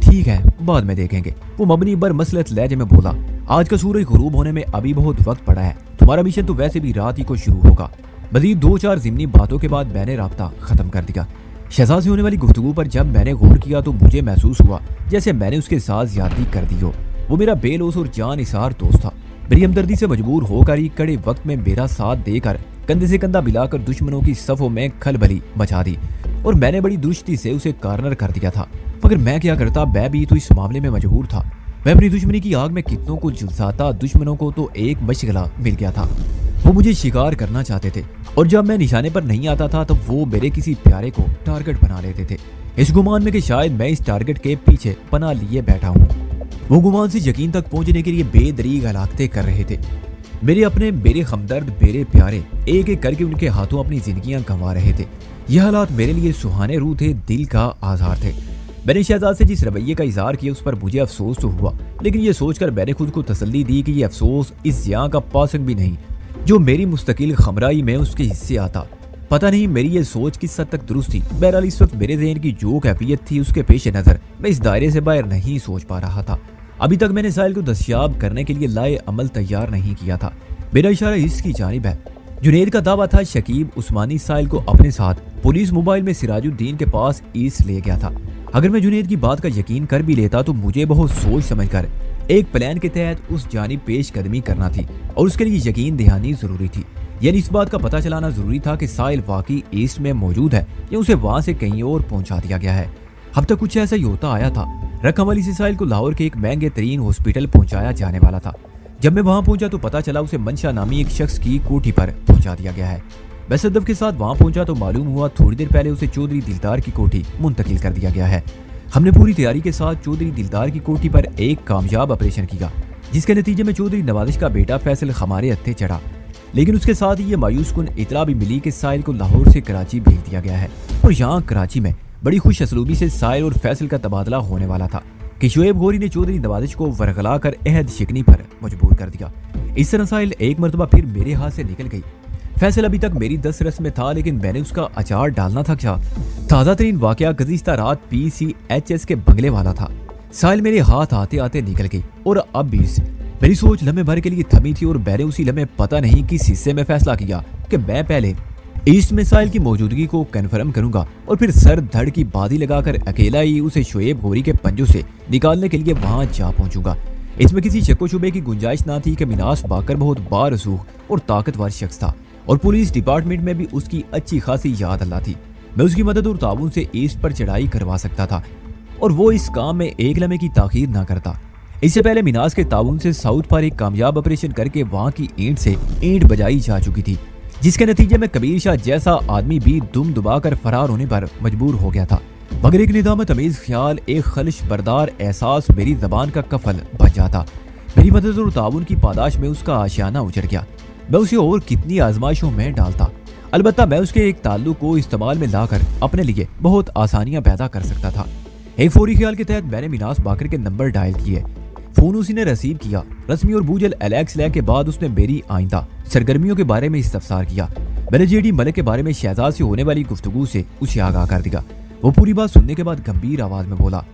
ठीक है, बाद में देखेंगे। वो मबनी बर मसलत लहजे में बोला, आज का सूरज गुरूब होने में अभी बहुत वक्त पड़ा है। तुम्हारा मिशन तो वैसे भी रात ही को शुरू होगा। मजीद 2-4 ज़िमनी बातों के बाद मैंने राब्ता खत्म कर दिया। शहजाद से होने वाली गुफ्तगू पर जब मैंने गौर किया तो मुझे महसूस हुआ जैसे मैंने उसके साथ ज्यादती कर दी हो। वो मेरा बेलोस और जान इसार दोस्त था। मेरी हमदर्दी से मजबूर होकर ही कड़े वक्त में मेरा साथ देकर कंधे से कंधा मिलाकर दुश्मनों की सफों में खलबली मचा दी और मैंने बड़ी दुरुस्ती से उसे कार्नर कर दिया था। मगर मैं क्या करता, मैं भी तो इस मामले में मजबूर था। मैं अपनी दुश्मनी की आग में कितनों को झुलसाता। दुश्मनों को तो एक मशगला मिल गया था। वो मुझे शिकार करना चाहते थे और जब मैं निशाने पर नहीं आता था तो वो मेरे किसी प्यारे को टारगेट बना लेते थे, इस गुमान में कि शायद मैं इस टारगेट के पीछे पनाह लिए बैठा हूँ। वो गुमान से यकीन तक पहुंचने के लिए बेदरीग हलाकतें कर रहे थे। मेरे अपने, मेरे हमदर्द, मेरे प्यारे एक एक करके उनके हाथों अपनी जिंदगियां गंवा रहे थे। यह हालात मेरे लिए सुहाने रूह थे, दिल का आज़ार थे। मैंने शहजाद से जिस रवैये का इजहार किया उस पर मुझे अफसोस तो हुआ, लेकिन ये सोचकर मैंने खुद को तसल्ली दी कि ये अफसोस इस जिया का पासक भी नहीं जो मेरी मुस्तकिल खमराई में उसके हिस्से आता। पता नहीं मेरी ये सोच किस हद तक दुरुस्त थी। बहरहाल इस वक्त मेरे ज़हन की जो कैफियत थी उसके पेश नज़र मैं इस दायरे से बाहर नहीं सोच पा रहा था। अभी तक मैंने साहिल को दस्तयाब करने के लिए लाए अमल तैयार नहीं किया था। मेरा इशारा इसकी जानिब है। जुनैद का दावा था शकीब उस्मानी साहिल को अपने साथ पुलिस मोबाइल में सिराजुद्दीन के पास ईस्ट ले गया था। अगर मैं जुनैद की बात का यकीन कर भी लेता तो मुझे बहुत सोच समझकर एक प्लान के तहत उस जानिब पेश कदमी करना थी और उसके लिए यकीन दहानी जरूरी थी। यानी इस बात का पता चलाना जरूरी था कि साहिल वाकई ईस्ट में मौजूद है या उसे वहां से कहीं और पहुंचा दिया गया है। अब तक कुछ ऐसा ही होता आया था। रकम वाली से साहिल को लाहौर के एक महंगे तरीन हॉस्पिटल पहुंचाया जाने वाला था। जब मैं वहां पहुंचा तो पता चला उसे मंशा नामी एक शख्स की कोठी पर पहुंचा दिया गया है। मैं सदफ के साथ वहां पहुंचा तो मालूम हुआ थोड़ी देर पहले उसे चौधरी दिलदार की कोठी मुंतकिल कर दिया गया है। हमने पूरी तैयारी के साथ चौधरी दिलदार की कोठी पर एक कामयाब ऑपरेशन किया, जिसके नतीजे में चौधरी नवाजिश का बेटा फैसल हमारे हत्थे चढ़ा। लेकिन उसके साथ ही ये मायूस कुन इतला भी मिली कि साहिल को लाहौर से कराची भेज दिया गया है और यहाँ कराची में बड़ी खुश असलूबी से साहिल और फैसल का तबादला होने वाला था कि शुएब गौरी ने चौधरी नवाजिश को वरगला कर अहद शिकनी पर मजबूर कर दिया। इस तरह साहिल एक मरतबा फिर मेरे हाथ से निकल गई। फैसल अभी तक मेरी 10 रस में था, लेकिन मैंने उसका अचार डालना था क्या। ताज़ा तरीन वाकया गुज़िश्ता रात PCHS के बंगले वाला था। साहिल मेरे हाथ आते आते निकल गई और अब भी मेरी सोच लम्हे भर के लिए थमी थी और मैंने उसी लम्हे पता नहीं किस हिस्से में फैसला किया कि मैं पहले ईस्ट में साहिल की मौजूदगी को कन्फर्म करूंगा और फिर सर धड़ की बादी लगाकर अकेला ही उसे शुएब गौरी के पंजों से निकालने के लिए वहां जा पहुंचूंगा। इसमें किसी शक्को शुबे की गुंजाइश ना थी कि मिनास बाकर बहुत बारसूख और ताकतवर शख्स था और पुलिस डिपार्टमेंट में भी उसकी अच्छी खासी याद अल्लाह थी। मैं उसकी मदद और ताउन से ईस्ट पर चढ़ाई करवा सकता था और वो इस काम में एक लम्हे की ताखीर ना करता। इससे पहले मिनास के ताउन से साउथ पर एक कामयाब ऑपरेशन करके वहां की ईंट से ईंट बजाई जा चुकी थी, जिसके नतीजे में कबीर शाह जैसा आदमी भी दुम दुबाकर फरार होने पर मजबूर हो गया था। मगर एक निदामत अमीज ख्याल, एक खलिश बरदार एहसास मेरी जबान का कफल बच जाता। मेरी मदद और ताउन की पादाश में उसका आशियाना उजड़ गया। मैं उसे और कितनी आजमाइशों में डालता। अलबत्ता मैं उसके एक ताल्लुक को इस्तेमाल में लाकर अपने लिए बहुत आसानियां पैदा कर सकता था। एक फौरी ख्याल के तहत मैंने मिनास बाकर के नंबर डायल किए। फोन उसी ने रिसीव किया। रस्मी और बूझल एलेक्स ले के बाद उसने मेरी आइंदा सरगर्मियों के बारे में इस्तफसार किया। मैंने जेडी मलिक के बारे में शहजाद से होने वाली गुफ्तगू से उसे आगाह कर दिया। वो पूरी बात सुनने के बाद गंभीर आवाज में बोला,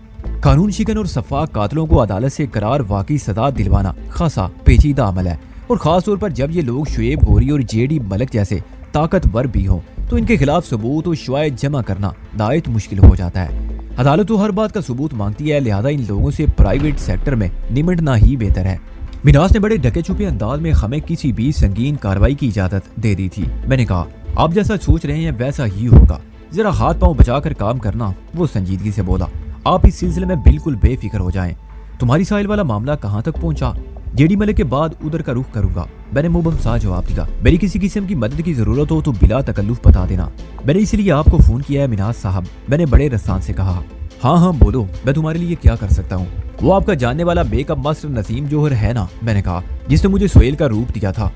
कानून शिकन और सफाक कातलों को अदालत से करार वाकई सजा दिलवाना खासा पेचीदा अमल है और खास तौर पर जब ये लोग शुएब गौरी और जेडी मलिक जैसे ताकतवर भी हों तो इनके खिलाफ सबूत और शवाहिद जमा करना नायत मुश्किल हो जाता है। अदालत तो हर बात का सबूत मांगती है, लिहाजा इन लोगों से प्राइवेट सेक्टर में निमटना ही बेहतर है। मिनास ने बड़े ढके छुपे अंदाज में हमें किसी भी संगीन कार्रवाई की इजाजत दे दी थी। मैंने कहा, आप जैसा सोच रहे हैं वैसा ही होगा। जरा हाथ पांव बचाकर काम करना। वो संजीदगी से बोला, आप इस सिलसिले में बिल्कुल बेफिक्र हो जाएं। तुम्हारी साहिल वाला मामला कहाँ तक पहुंचा? जेडी मलिक के बाद उधर का रुख करूंगा। मैंने मुबम सा जवाब दिया। मेरी किसी किस्म की मदद की जरूरत हो तो बिला तकल्लुफ बता देना। मैंने इसलिए आपको फोन किया है मिनाज साहब, मैंने बड़े रसान से कहा। हाँ हाँ बोलो, मैं तुम्हारे लिए क्या कर सकता हूँ? वो आपका जानने वाला मेकअप मास्टर नसीम जौहर है ना, मैंने कहा, जिसने मुझे सोहेल का रूप दिया था।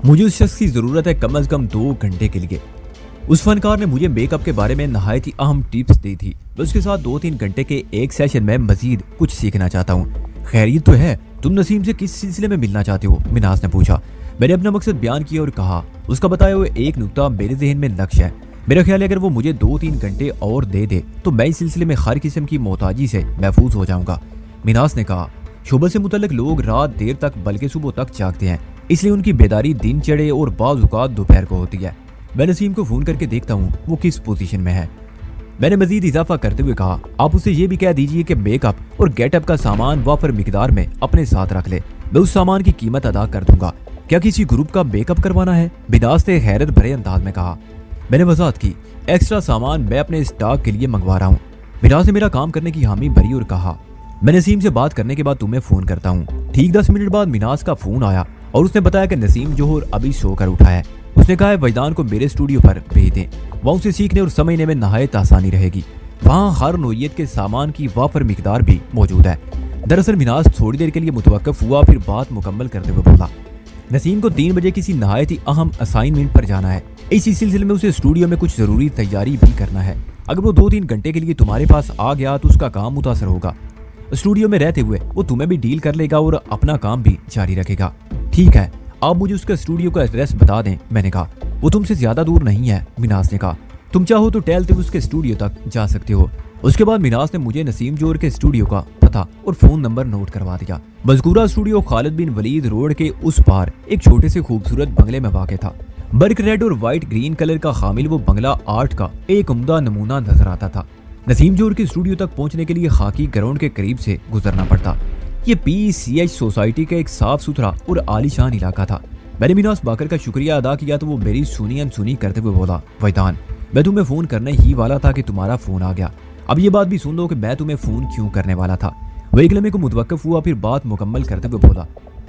मुझे उस शख्स की जरूरत है कम से कम 2 घंटे के लिए। उस फनकार ने मुझे मेकअप के बारे में नहायत ही अहम टिप्स दी थी। मैं उसके साथ 2-3 घंटे के एक सेशन में मजीद कुछ सीखना चाहता हूँ। खैरियत तो है? तुम नसीम से किस सिलसिले में मिलना चाहते हो? मिनाज ने पूछा। मैंने अपना मकसद बयान किया और कहा, उसका बताया हुए एक नुक्ता मेरे जहन में नक्श है। मेरा ख्याल है अगर वो मुझे 2-3 घंटे और दे दे तो मैं इस सिलसिले में हर किस्म की मोहताजी से महफूज हो जाऊंगा। मिनाज ने कहा, शोबे से मुतल्लिक लोग रात देर तक बल्कि सुबह तक जागते हैं, इसलिए उनकी बेदारी दिन चढ़े और बाज़ औक़ात दोपहर को होती है। मैं नसीम को फोन करके देखता हूँ वो किस पोजीशन में है। मैंने मजीद इजाफा करते हुए कहा, आप उसे ये भी कह दीजिए कि मेकअप और गेटअप का सामान वाफर मिकदार में अपने साथ रख ले। मैं उस सामान की कीमत अदा कर दूंगा। क्या किसी ग्रुप का मेकअप करवाना है? बिनाज ने हैरत भरे अंदाज में कहा। मैंने वजाहत की, एक्स्ट्रा सामान मैं अपने स्टॉक के लिए मंगवा रहा हूँ। बिनाज ने मेरा काम करने की हामी भरी और कहा, मैं नसीम से बात करने के बाद तुम्हें फोन करता हूँ। ठीक 10 मिनट बाद मिनाज का फोन आया और उसने बताया कि नसीम जौहर अभी सोकर उठा है। उसने कहा है वजदान को मेरे स्टूडियो पर भेज दें, वहाँ उसे सीखने और समझने में नहायत आसानी रहेगी। वहाँ हर नोयत के सामान की वाफर मिकदार भी मौजूद है। दरअसल मिनाज थोड़ी देर के लिए मुतवक्किफ हुआ, फिर बात मुकम्मल करते हुए बोला, नसीम को 3 बजे किसी नहायत ही अहम असाइनमेंट पर जाना है। इसी सिलसिले में उसे स्टूडियो में कुछ जरूरी तैयारी भी करना है। अगर वो 2-3 घंटे के लिए तुम्हारे पास आ गया तो उसका काम मुतासर होगा। स्टूडियो में रहते हुए वो तुम्हें भी डील कर लेगा और अपना काम भी जारी रखेगा। ठीक है, आप मुझे उसका स्टूडियो का एड्रेस बता दें, मैंने कहा। वो तुमसे ज्यादा दूर नहीं है, मिनाज ने कहा। तुम चाहो तो टहलते हुए उसके स्टूडियो तक जा सकते हो। उसके बाद मिनाज ने मुझे नसीम जौहर के स्टूडियो का पता और फोन नंबर नोट करवा दिया। मज़कूरा स्टूडियो खालिद बिन वलीद रोड के उस पार एक छोटे से खूबसूरत बंगले में वाक़ था। बर्क रेड और व्हाइट ग्रीन कलर का हामिल वो बंगला आर्ट का एक उम्दा नमूना नजर आता था। नसीम जौहर के स्टूडियो तक पहुंचने के लिए खाकी ग्राउंड के करीब से गुजरना पड़ता। ये PCH सोसाइटी का एक साफ सुथरा और आलीशान इलाका था। मैंने मिनाज बाकर का शुक्रिया अदा किया तो वो मेरी सुनी अनसुनी करते हुए बोला, वैदान, मैं तुम्हें फोन करने ही वाला था कि तुम्हारा फोन आ गया। अब ये बात भी सुन लो कि मैं तुम्हें फोन क्यों करने वाला था। वह एक लम्हे को मुतवक्किफ हुआ, फिर बात मुकम्मल करते हुए बोला,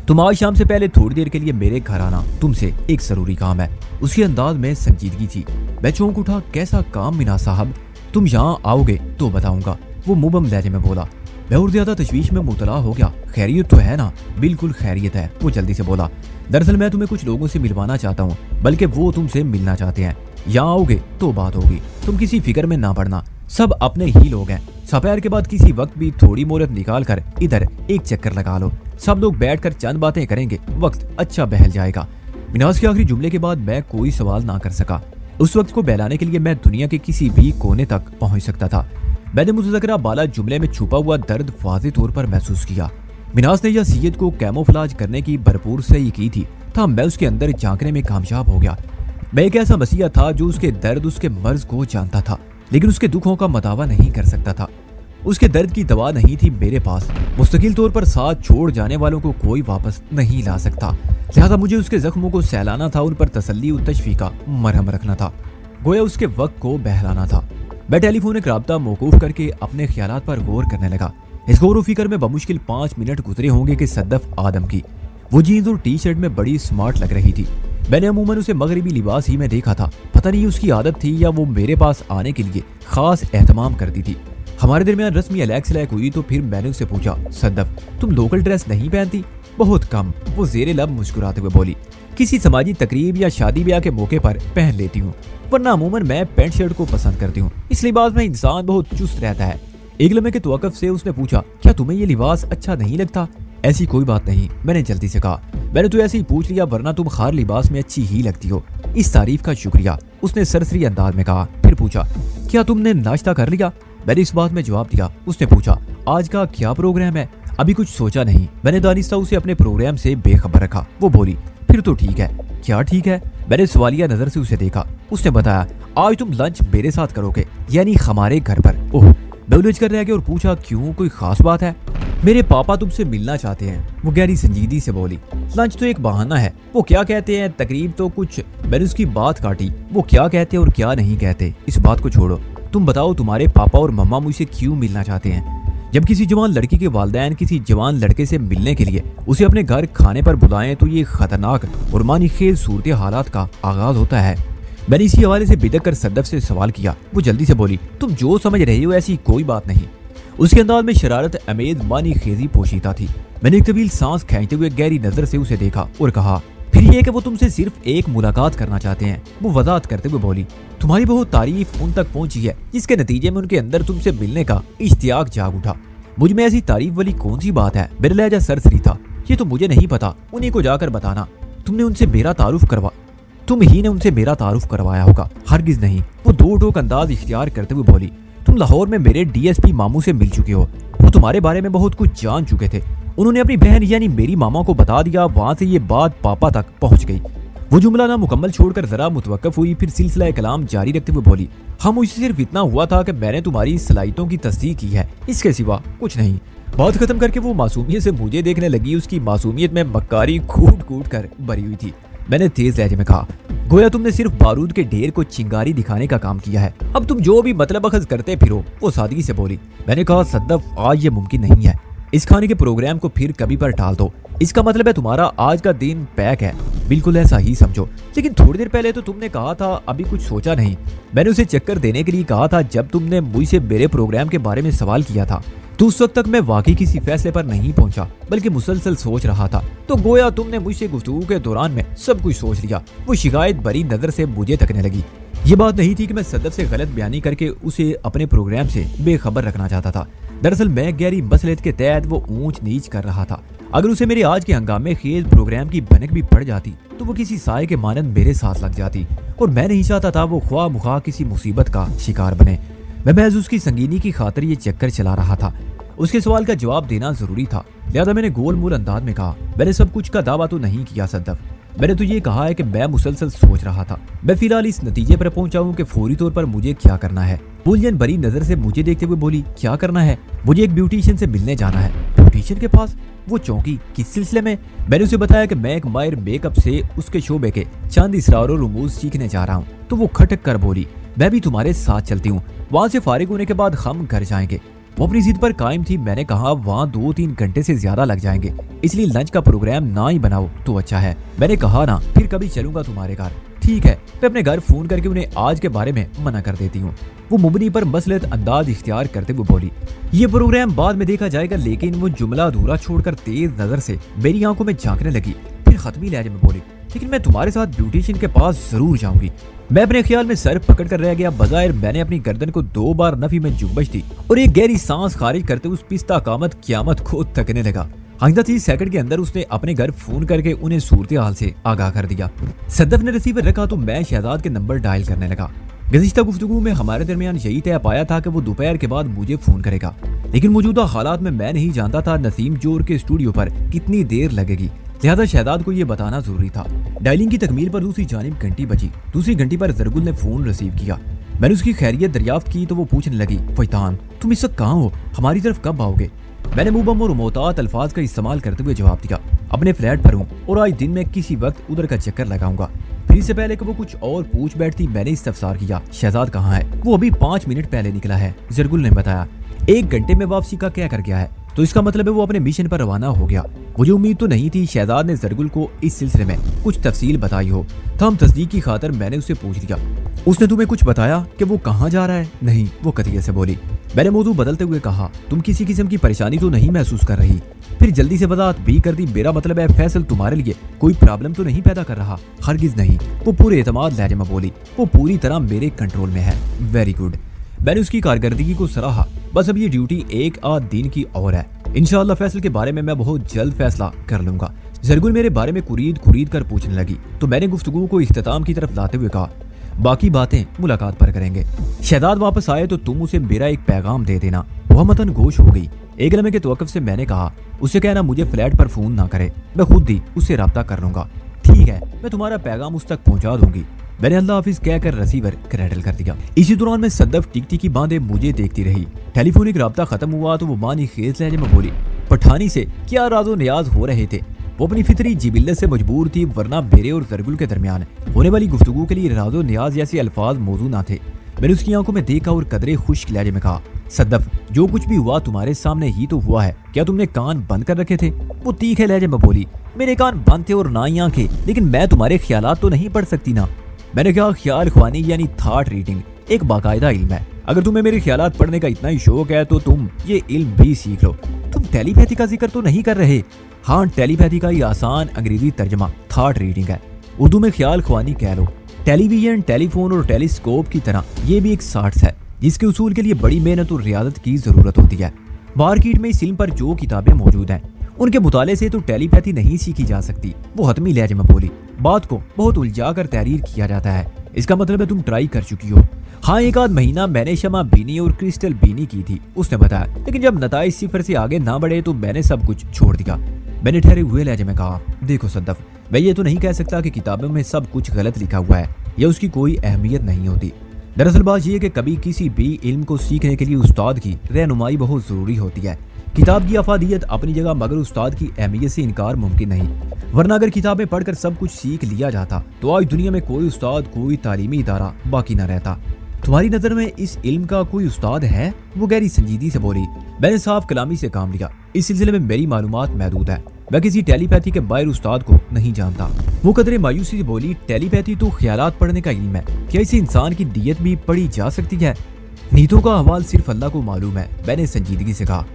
तुम आज शाम से पहले थोड़ी देर के लिए मेरे घर आना, तुमसे एक जरूरी काम है। उसके अंदाज में संजीदगी थी। मैं चौंक उठा, कैसा काम मिनाज साहब? तुम यहाँ आओगे तो बताऊंगा, वो मुबम लहजे में बोला। मैं और ज्यादा तशवीश में मुबतला हो गया। खैरियत तो है ना? बिल्कुल खैरियत है, वो जल्दी से बोला। दरअसल मैं तुम्हें कुछ लोगों से मिलवाना चाहता हूँ, बल्कि वो तुमसे मिलना चाहते हैं। यहाँ आओगे तो बात होगी, तुम किसी फिक्र में ना पड़ना, सब अपने ही लोग हैं। सफायर के बाद किसी वक्त भी थोड़ी मोहलत निकाल कर इधर एक चक्कर लगा लो, सब लोग बैठकर चंद बातें करेंगे, वक्त अच्छा बहल जाएगा। मिनाज के आखिरी जुमले के बाद मैं कोई सवाल ना कर सका। उस वक्त को बहलाने के लिए मैं दुनिया के किसी भी कोने तक पहुंच सकता था। मैंने मुज़क्करा बाला जुमले में छुपा हुआ दर्द वाज़ेह तौर पर महसूस किया। मिनाज ने यह सीयत को कैमोफ्लाज करने की भरपूर सही की थी, मैं उसके अंदर झांकने में कामयाब हो गया। मैं एक ऐसा मसीहा था जो उसके दर्द, उसके मर्ज को जानता था, लेकिन उसके दुखों का मदावा नहीं कर सकता था। उसके दर्द की दवा नहीं थी मेरे पास। मुस्तकिल तौर पर साथ छोड़ जाने वालों को कोई वापस नहीं ला सकता। लिहाजा मुझे उसके जख्मों को सहलाना था, उन पर तसल्ली और तशफी का मरहम रखना था, गोया उसके वक्त को बहलाना था। मैं टेलीफोनिक राब्ता मौकूफ करके अपने ख्यालात पर गौर करने लगा। इस गौर फिक्र में बमुश्किल 5 मिनट गुजरे होंगे कि सद्दफ आदम की वो जीन्स और टी-शर्ट में बड़ी स्मार्ट लग रही थी। मैंने अमूमन उसे मगरिबी लिबास ही में देखा था। पता नहीं उसकी आदत थी या वो मेरे पास आने के लिए खास एहतमाम करती थी। हमारे दरमियान रस्मी अलैक हुई तो फिर मैंने उससे पूछा, सद्दफ तुम लोकल ड्रेस नहीं पहनती? बहुत कम, वो ज़ेरे लब मुस्कुराते हुए बोली। किसी समाजी तकरीब या शादी ब्याह के मौके पर पहन लेती हूँ, वरना अमूमन मैं पैंट शर्ट को पसंद करती हूँ। इस लिबास में इंसान बहुत चुस्त रहता है। एक लम्हे के तवक्कुफ से उसने पूछा, क्या तुम्हें ये लिबास अच्छा नहीं लगता? ऐसी कोई बात नहीं, मैंने जल्दी से कहा। मैंने तो ऐसे ही पूछ लिया, वरना तुम खार लिबास में अच्छी ही लगती हो। इस तारीफ का शुक्रिया, उसने सरसरी अंदाज में कहा। फिर पूछा, क्या तुमने नाश्ता कर लिया? मैंने इस बात में जवाब दिया। उसने पूछा, आज का क्या प्रोग्राम है? अभी कुछ सोचा नहीं। मैंने दानिस्ता उसे अपने प्रोग्राम से बेखबर रखा। वो बोली, फिर तो ठीक है। क्या ठीक है? मैंने सवालिया नजर से उसे देखा। उसने बताया, आज तुम लंच मेरे साथ करोगे, यानी हमारे घर पर। ओह, मैं उलझ कर रह गया और पूछा, क्यों, कोई खास बात है? मेरे पापा तुमसे मिलना चाहते हैं, वो गहरी संजीदगी से बोली। लंच तो एक बहाना है, वो क्या कहते हैं तकरीब तो कुछ। मैंने उसकी बात काटी। वो क्या कहते और क्या नहीं कहते इस बात को छोड़ो, तुम बताओ तुम्हारे पापा और मम्मा मुझसे क्यों मिलना चाहते हैं? जब किसी जवान लड़की के वालिदैन किसी जवान लड़के से मिलने के लिए उसे अपने घर खाने पर बुलाएं तो ये खतरनाक और मानीखेज सूरत हालात का आगाज होता है। मैंने इसी हवाले से बिदक कर सदफ से सवाल किया। वो जल्दी से बोली, तुम जो समझ रही हो ऐसी कोई बात नहीं। उसके अंदाज में शरारत अमेज मानीखेजी पोशीदा थी। मैंने एक तवील सांस खींचते हुए गहरी नजर से उसे देखा और कहा, फिर ये कि वो तुमसे सिर्फ एक मुलाकात करना चाहते हैं। वो वजाहत करते हुए बोली, तुम्हारी बहुत तारीफ उन तक पहुंची है जिसके नतीजे में उनके अंदर तुमसे मिलने का इश्तियाक जाग उठा। मुझ में ऐसी तारीफ वाली कौन सी बात है? मेरा लहजा सरसरी था। ये तो मुझे नहीं पता, उन्हीं को जाकर बताना। तुम ही ने उनसे मेरा तारुफ करवाया होगा। हरगिज नहीं। वो दो टोक अंदाज इख्तियार करते हुए बोली, तुम लाहौर में मेरे डीएसपी मामू से मिल चुके हो। वो तुम्हारे बारे में बहुत कुछ जान चुके थे। उन्होंने अपनी बहन यानी मेरी मामा को बता दिया। वहां से ये बात पापा तक पहुंच गई। वो जुमला ना मुकम्मल छोड़कर जरा मुतवक्कफ हुई, फिर सिलसिला कलाम जारी रखते हुए बोली, हाँ मुझसे सिर्फ इतना हुआ था कि मैंने तुम्हारी सलाहियतों की तस्दीक की है, इसके सिवा कुछ नहीं। बात खत्म करके वो मासूमियत से मुझे देखने लगी। उसकी मासूमियत में मक्कारी कूट कूट कर भरी हुई थी। मैंने तेज लहजे में कहा, गोया तुमने सिर्फ बारूद के ढेर को चिंगारी दिखाने का काम किया है। अब तुम जो भी मतलब अखज करते फिरो। वो सादगी से बोली। मैंने कहा, सद्दफ आज ये मुमकिन नहीं है। इस खाने के प्रोग्राम को फिर कभी पर टाल दो। इसका मतलब है तुम्हारा आज का दिन पैक है। बिल्कुल ऐसा ही समझो। लेकिन थोड़ी देर पहले तो तुमने कहा था अभी कुछ सोचा नहीं। मैंने उसे चक्कर देने के लिए कहा था। जब तुमने मुझसे मेरे प्रोग्राम के बारे में सवाल किया था तो उस वक्त तक मैं वाकई किसी फैसले पर नहीं पहुंचा, बल्कि मुसलसल सोच रहा था। तो गोया तुमने मुझसे गुफ्तगू के दौरान में सब कुछ सोच लिया। वो शिकायत भरी नजर से मुझे तकने लगी। ये बात नहीं थी कि मैं सदफ से गलत बयानी करके उसे अपने प्रोग्राम से बेखबर रखना चाहता था। दरअसल मैं गहरी मसलियत के तहत वो ऊंच नीच कर रहा था। अगर उसे मेरे आज के हंगामे खेज प्रोग्राम की भनक भी पड़ जाती तो वो किसी साए के मानंद मेरे साथ लग जाती, और मैं नहीं चाहता था वो ख्वाह मुखा किसी मुसीबत का शिकार बने। मैं महज उसकी संगीनी की खातिर ये चक्कर चला रहा था। उसके सवाल का जवाब देना जरूरी था, लिहाजा मैंने गोल मोल अंदाज में कहा, मैंने सब कुछ का दावा तो नहीं किया सद्दफ। मैंने तो ये कहा है कि मैं मुसलसल सोच रहा था। मैं फिलहाल इस नतीजे पर पहुंचा हूं कि फौरी तौर पर मुझे क्या करना है। बुलजन बड़ी नजर से मुझे देखते हुए बोली, क्या करना है? मुझे एक ब्यूटिशियन से मिलने जाना है। ब्यूटिशियन के पास? वो चौंकी, किस सिलसिले में? मैंने उसे बताया कि मैं एक माहिर मेकअप से उसके शोबे के चंद इसरार और रुमूज सीखने जा रहा हूँ। तो वो खटक कर बोली, मैं भी तुम्हारे साथ चलती हूँ। वहां से फारिग होने के बाद हम घर जाएंगे। वो अपनी जिद पर कायम थी। मैंने कहा, वहाँ 2-3 घंटे से ज्यादा लग जाएंगे, इसलिए लंच का प्रोग्राम ना ही बनाओ तो अच्छा है। मैंने कहा ना, फिर कभी चलूंगा तुम्हारे घर। ठीक है, मैं अपने घर फोन करके उन्हें आज के बारे में मना कर देती हूँ। वो मुबनी पर मसलत अंदाज इख्तियार करते हुए बोली, ये प्रोग्राम बाद में देखा जाएगा। लेकिन वो जुमला अधूरा छोड़कर तेज नजर से मेरी आंखों में झांकने लगी, फिर खत्मी लहजे में बोली, लेकिन मैं तुम्हारे साथ ब्यूटिशियन के पास जरूर जाऊंगी। मैं अपने ख्याल में सर पकड़ कर रह गया। बजायर मैंने अपनी गर्दन को 2 बार नफी में जुम्बश दी और एक गहरी सांस खारिज करते उस पिस्ता कामत क्यामत को तकने लगा। आइंदा 30 सेकंड के अंदर उसने अपने घर फोन करके उन्हें सूरत हाल से आगाह कर दिया। सदफ ने रिसीवर रखा तो मैं शहजाद के नंबर डायल करने लगा। गुज़िश्ता गुफ्तगू में हमारे दरमियान यही तय पाया था कि वो दोपहर के बाद मुझे फोन करेगा, लेकिन मौजूदा हालात में मैं नहीं जानता था नसीम जोर के स्टूडियो पर कितनी देर लगेगी, लिहाजा शहजाद को यह बताना जरूरी था। डायलिंग की तकमील पर दूसरी जानिब घंटी बजी। दूसरी घंटी पर जरगुल ने फोन रिसीव किया। मैंने उसकी खैरियत दरियाफ्त की तो वो पूछने लगी, फैतान तुम इस वक्त कहाँ हो? हमारी तरफ कब आओगे? मैंने मुबम और मोहतात अल्फाज का इस्तेमाल करते हुए जवाब दिया, अपने फ्लैट पर हूँ और आज दिन में किसी वक्त उधर का चक्कर लगाऊंगा। फिर इससे पहले कि वो कुछ और पूछ बैठती मैंने इस्तफसार किया, शहजाद कहाँ है? वो अभी 5 मिनट पहले निकला है, जरगुल ने बताया। 1 घंटे में वापसी का क्या कर गया है? तो इसका मतलब है वो अपने मिशन पर रवाना हो गया। मुझे उम्मीद तो नहीं थी शहजाद ने जरगुल को इस सिलसिले में कुछ तफसील बताई हो। हम तस्दीक की खातर मैंने उससे पूछ लिया, उसने तुम्हें कुछ बताया कि वो कहाँ जा रहा है? नहीं, वो कतिये से बोली। मैंने मौजू बदलते हुए कहा, तुम किसी किस्म की परेशानी तो नहीं महसूस कर रही? फिर जल्दी से वजाहत भी कर दी, मेरा मतलब है फैसल तुम्हारे लिए कोई प्रॉब्लम तो नहीं पैदा कर रहा? हरगिज नहीं, वो पूरे एतमाद लहजे में बोली। वो पूरी तरह मेरे कंट्रोल में है। Very good. मैंने उसकी कारकर्दगी को सराहा। बस अब ये ड्यूटी 1-8 दिन की और है। इंशाअल्लाह फैसल के बारे में मैं बहुत जल्द फैसला कर लूंगा। जरगुल मेरे बारे में कुरीद कर पूछने लगी तो मैंने गुफ्तगू को इख्तिताम की तरफ लाते हुए कहा, बाकी बातें मुलाकात पर करेंगे। शहजाद वापस आए तो तुम उसे मेरा एक पैगाम दे देना। वह मतन गोश हो गई। एक लम्हे के तवक्कुफ से मैंने कहा, उससे कहना मुझे फ्लैट पर फोन ना करे, मैं खुद ही उससे राब्ता कर लूंगा। ठीक है, मैं तुम्हारा पैगाम उस तक पहुंचा दूंगी। मैंने अल्लाह हाफिज कहकर रिसीवर क्रैडल कर दिया। इसी दौरान मैं सद्दफ टिक टिकी बांधे मुझे देखती रही। टेलीफोनिक राब्ता खत्म हुआ तो वो मानी खेज लहजे में बोली, पठानी से क्या राजो नियाज हो रहे थे। वो अपनी फितरी जिबिल्लत से मजबूर थी, वरना मेरे और जरगुल के दरमियान होने वाली गुफ्तगू के लिए राजो नियाज जैसे अल्फाज मौजूद ना थे। मैंने उसकी आंखों में देखा और कदरे खुश्क लहजे में कहा, सद्दफ, जो कुछ भी हुआ तुम्हारे सामने ही तो हुआ है, क्या तुमने कान बंद कर रखे थे? वो तीखे लहजे में बोली, मेरे कान बंद थे और ना ही आंखें, लेकिन मैं तुम्हारे ख्यालात तो नहीं पढ़ सकती ना। मैंने कहा, ख्याल ख्वानी यानी थॉट रीडिंग एक बाकायदा इल्म है। अगर तुम्हें मेरे ख्यालात पढ़ने का इतना ही शौक है तो तुम ये इल्म भी सीख लो। तुम टेलीपैथी का जिक्र तो नहीं कर रहे? हाँ, टेलीपैथी का ही आसान अंग्रेजी तर्जमा थॉट रीडिंग है। उर्दू में ख्याल ख्वानी कह लो। टेलीविजन, टेलीफोन और टेलीस्कोप की तरह ये भी एक साइंस है जिसके उसूल के लिए बड़ी मेहनत और रियादत की जरूरत होती है। मार्केट में इस इल्म पर जो किताबें मौजूद हैं उनके मुताले से तो टेलीपैथी नहीं सीखी जा सकती। वो हतमी लहजे में बोली, बात को बहुत उलझा कर तहरीर किया जाता है। इसका मतलब है तुम ट्राई कर चुकी हो? हाँ, एक आध महीना मैंने शमा बीनी और क्रिस्टल बीनी की थी, उसने बताया, लेकिन जब नताइज सिफर से आगे ना बढ़े तो मैंने सब कुछ छोड़ दिया। मैंने ठहरे हुए लहजे में कहा, देखो सद्दफ, मैं ये तो नहीं कह सकता कि किताबों में सब कुछ गलत लिखा हुआ है या उसकी कोई अहमियत नहीं होती। दरअसल बात यह है कि कभी किसी भी इल्म को सीखने के लिए उस्ताद की रहनुमाई बहुत जरूरी होती है। किताब की अफादियत अपनी जगह, मगर उस्ताद की अहमियत से इनकार मुमकिन नहीं। वरना अगर किताबें पढ़कर सब कुछ सीख लिया जाता तो आज दुनिया में कोई उस्ताद, कोई तालीमी इदारा बाकी न रहता। तुम्हारी नजर में इस इल्म का कोई उस्ताद है? वो गहरी संजीदगी से बोली। मैंने साफ कलामी से काम लिया। इस सिलसिले में मेरी मालूमात महदूद है। मैं किसी टेलीपैथी के माहिर उस्ताद को नहीं जानता। वो कदरे मायूसी से बोली, टेलीपैथी तो ख्यालात पढ़ने का इल्म है, क्या इसे इंसान की नीयत भी पढ़ी जा सकती है? नीयतों का हवाल सिर्फ अल्लाह को मालूम है, मैंने संजीदगी से कहा।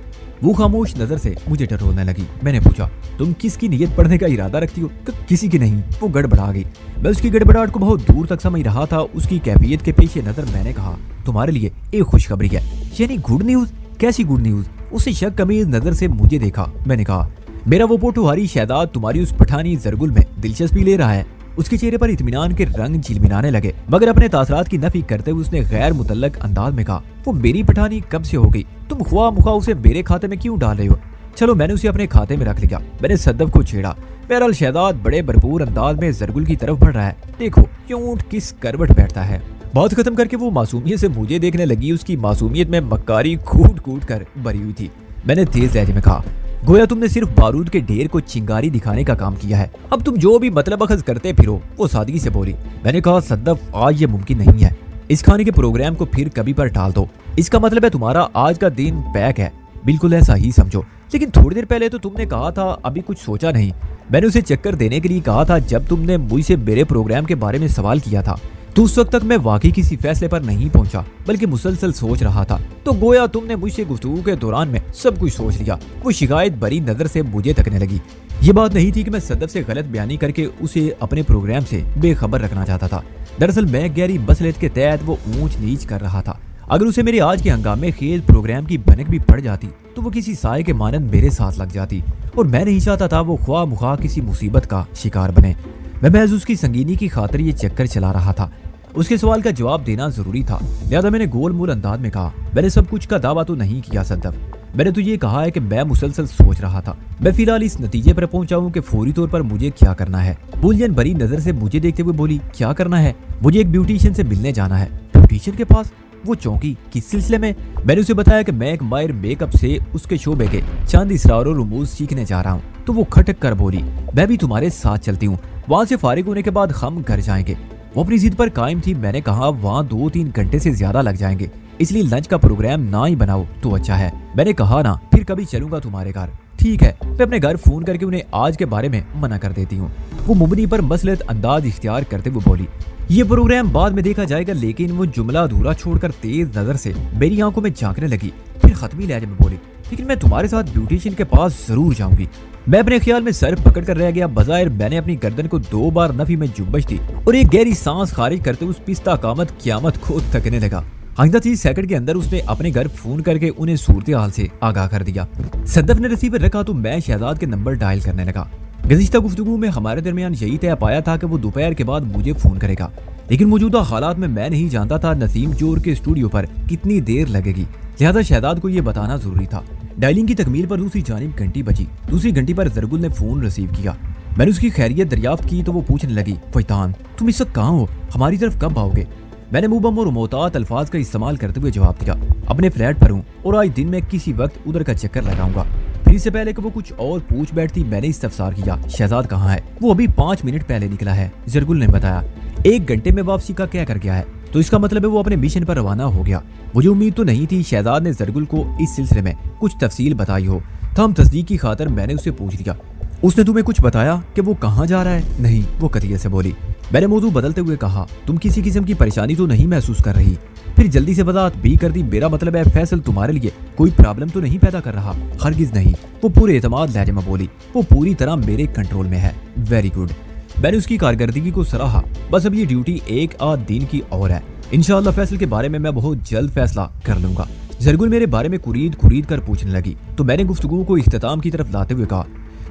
वो खामोश नजर से मुझे टटोलने लगी। मैंने पूछा, तुम किसकी नीयत पढ़ने का इरादा रखती हो? किसी की नहीं। वो गड़बड़ा गई। मैं उसकी गड़बड़ाहट को बहुत दूर तक समझ रहा था। उसकी कैफियत के पेश नजर मैंने कहा, तुम्हारे लिए एक खुशखबरी है। यानी गुड न्यूज? कैसी गुड न्यूज? उसने शक कमीज नजर से मुझे देखा। मैंने कहा, मेरा वो पोटुहारी शहजाद तुम्हारी उस पठानी जरगुल में दिलचस्पी ले रहा है। उसके चेहरे पर इत्मीनान के रंग झिलमिलाने लगे, मगर अपने तासरात की नफी करते हुए उसने गैर मुतल्लक अंदाज में कहा, वो मेरी पठानी कब से हो गई? तुम ख्वाह मुखा उसे मेरे खाते में क्यों डाल रहे हो? चलो, मैंने उसे अपने खाते में रख लिया। मैंने सद्दफ को छेड़ा। बहरहाल शहजाद बड़े भरपूर अंदाज में जरगुल की तरफ बढ़ रहा है। देखो क्यों ऊंट किस करवट बैठता है। बात खत्म करके वो मासूमियत से मुझे देखने लगी। उसकी मासूमियत में मक्कारी कूट कूट कर भरी हुई थी। मैंने तेज लहजे में कहा, गोया तुमने सिर्फ बारूद के ढेर को चिंगारी दिखाने का काम किया है। अब तुम जो भी मतलब अखज करते फिरो। वो सादगी से बोली। मैंने कहा, सद्दफ, आज ये मुमकिन नहीं है। इस खाने के प्रोग्राम को फिर कभी पर टाल दो। इसका मतलब है तुम्हारा आज का दिन पैक है। बिल्कुल ऐसा ही समझो। लेकिन थोड़ी देर पहले तो तुमने कहा था अभी कुछ सोचा नहीं। मैंने उसे चक्कर देने के लिए कहा था। जब तुमने मुझसे मेरे प्रोग्राम के बारे में सवाल किया था तो उस वक्त तक मैं वाकई किसी फैसले पर नहीं पहुंचा, बल्कि मुसलसल सोच रहा था। तो गोया तुमने मुझसे गुफ्तगू के दौरान में सब कुछ सोच लिया। वो शिकायत भरी नजर से मुझे तकने लगी। ये बात नहीं थी कि मैं सद्दफ से गलत बयानी करके उसे अपने प्रोग्राम से बेखबर रखना चाहता था। दरअसल मैं गहरी मसलियत के तहत वो ऊंच नीच कर रहा था। अगर उसे मेरे आज के हंगामे खेज प्रोग्राम की भनक भी पड़ जाती तो वो किसी साए के मानंद मेरे साथ लग जाती, और मैं नहीं चाहता था वो ख्वाह मुखा किसी मुसीबत का शिकार बने। मैं महज उसकी संगीनी की खातिर ये चक्कर चला रहा था। उसके सवाल का जवाब देना जरूरी था, लिहाजा मैंने गोल मोल अंदाज में कहा, मैंने सब कुछ का दावा तो नहीं किया सद्दफ। मैंने तो ये कहा है कि मैं मुसलसल सोच रहा था। मैं फिलहाल इस नतीजे पर पहुंचा हूं कि फौरी तौर पर मुझे क्या करना है। बुलजन भरी नजर से मुझे देखते हुए बोली, क्या करना है? मुझे एक ब्यूटिशियन से मिलने जाना है। ब्यूटिशियन के पास? वो चौंकी, किस सिलसिले में? मैंने उसे बताया कि मैं एक माहिर मेकअप से उसके शोबे के चंद इसरार और रुमूज सीखने जा रहा हूँ। तो वो खटक कर बोली, मैं भी तुम्हारे साथ चलती हूँ। वहाँ से फारिग होने के बाद हम घर जाएंगे। वो अपनी जिद पर कायम थी। मैंने कहा, वहाँ 2-3 घंटे से ज्यादा लग जाएंगे, इसलिए लंच का प्रोग्राम ना ही बनाओ तो अच्छा है। मैंने कहा ना, फिर कभी चलूंगा तुम्हारे घर। ठीक है, मैं अपने घर फोन करके उन्हें आज के बारे में मना कर देती हूँ। वो मुबनी पर मसलत अंदाज इख्तियार करते हुए बोली, ये प्रोग्राम बाद में देखा जाएगा। लेकिन वो जुमला अधूरा छोड़कर तेज नजर से मेरी आंखों में झांकने लगी। फिर खत्मी लहजे में बोली, लेकिन मैं तुम्हारे साथ ब्यूटिशियन के पास जरूर जाऊंगी। मैं अपने ख्याल में सर पकड़ कर रह गया। बजायर मैंने अपनी गर्दन को 2 बार नफी में जुम्बश दी और एक गहरी सांस खारिज करते उस पिस्ता कामत क्यामत को तकने लगा। आइंदा 30 सेकंड के अंदर उसने अपने घर फोन करके उन्हें सूरत हाल से आगाह कर दिया। सद्दफ ने रिसीवर रखा तो मैं शहजाद के नंबर डायल करने लगा। गुज़िश्ता गुफ्तगू में हमारे दरमियान यही तय पाया था कि वो दोपहर के बाद मुझे फोन करेगा, लेकिन मौजूदा हालात में मैं नहीं जानता था नसीम जोर के स्टूडियो पर कितनी देर लगेगी, लिहाजा शहजाद को यह बताना जरूरी था। डायलिंग की तकमील पर दूसरी जानिब घंटी बजी। दूसरी घंटी पर जरगुल ने फोन रिसीव किया। मैंने उसकी खैरियत दरियाफ्त की तो वो पूछने लगी, फैतान तुम इस वक्त कहाँ हो? हमारी तरफ कब आओगे? मैंने मुबम और मोहतात अल्फाज का इस्तेमाल करते हुए जवाब दिया, अपने फ्लैट पर हूँ और आज दिन में किसी वक्त उधर का चक्कर लगाऊंगा। फिर इससे पहले कि वो कुछ और पूछ बैठती मैंने इस्तफसार किया, शहजाद कहाँ है? वो अभी 5 मिनट पहले निकला है, जरगुल ने बताया। 1 घंटे में वापसी का क्या कर गया है? तो इसका मतलब है वो अपने मिशन पर रवाना हो गया। मुझे उम्मीद तो नहीं थी शहजाद ने जरगुल को इस सिलसिले में कुछ तफसील बताई हो। हम तस्दीक की खातर मैंने उससे पूछ लिया, उसने तुम्हें कुछ बताया कि वो कहाँ जा रहा है? नहीं, वो कतियत से बोली। मैंने मौजू बदलते हुए कहा, तुम किसी किस्म की परेशानी तो नहीं महसूस कर रही? फिर जल्दी से वजाहत भी कर दी, मेरा मतलब है फैसल तुम्हारे लिए कोई प्रॉब्लम तो नहीं पैदा कर रहा? हरगिज नहीं, वो पूरे एतमाद लहजे में बोली। वो पूरी तरह मेरे कंट्रोल में है। Very good. मैंने उसकी कारकर्दगी को सराहा। बस अब ये ड्यूटी 1 आध दिन की और है। इंशाअल्लाह फैसल के बारे में मैं बहुत जल्द फैसला कर लूंगा। जरगुल मेरे बारे में कुरीद कर पूछने लगी तो मैंने गुफ्तगू को इख्तिताम की तरफ लाते हुए कहा,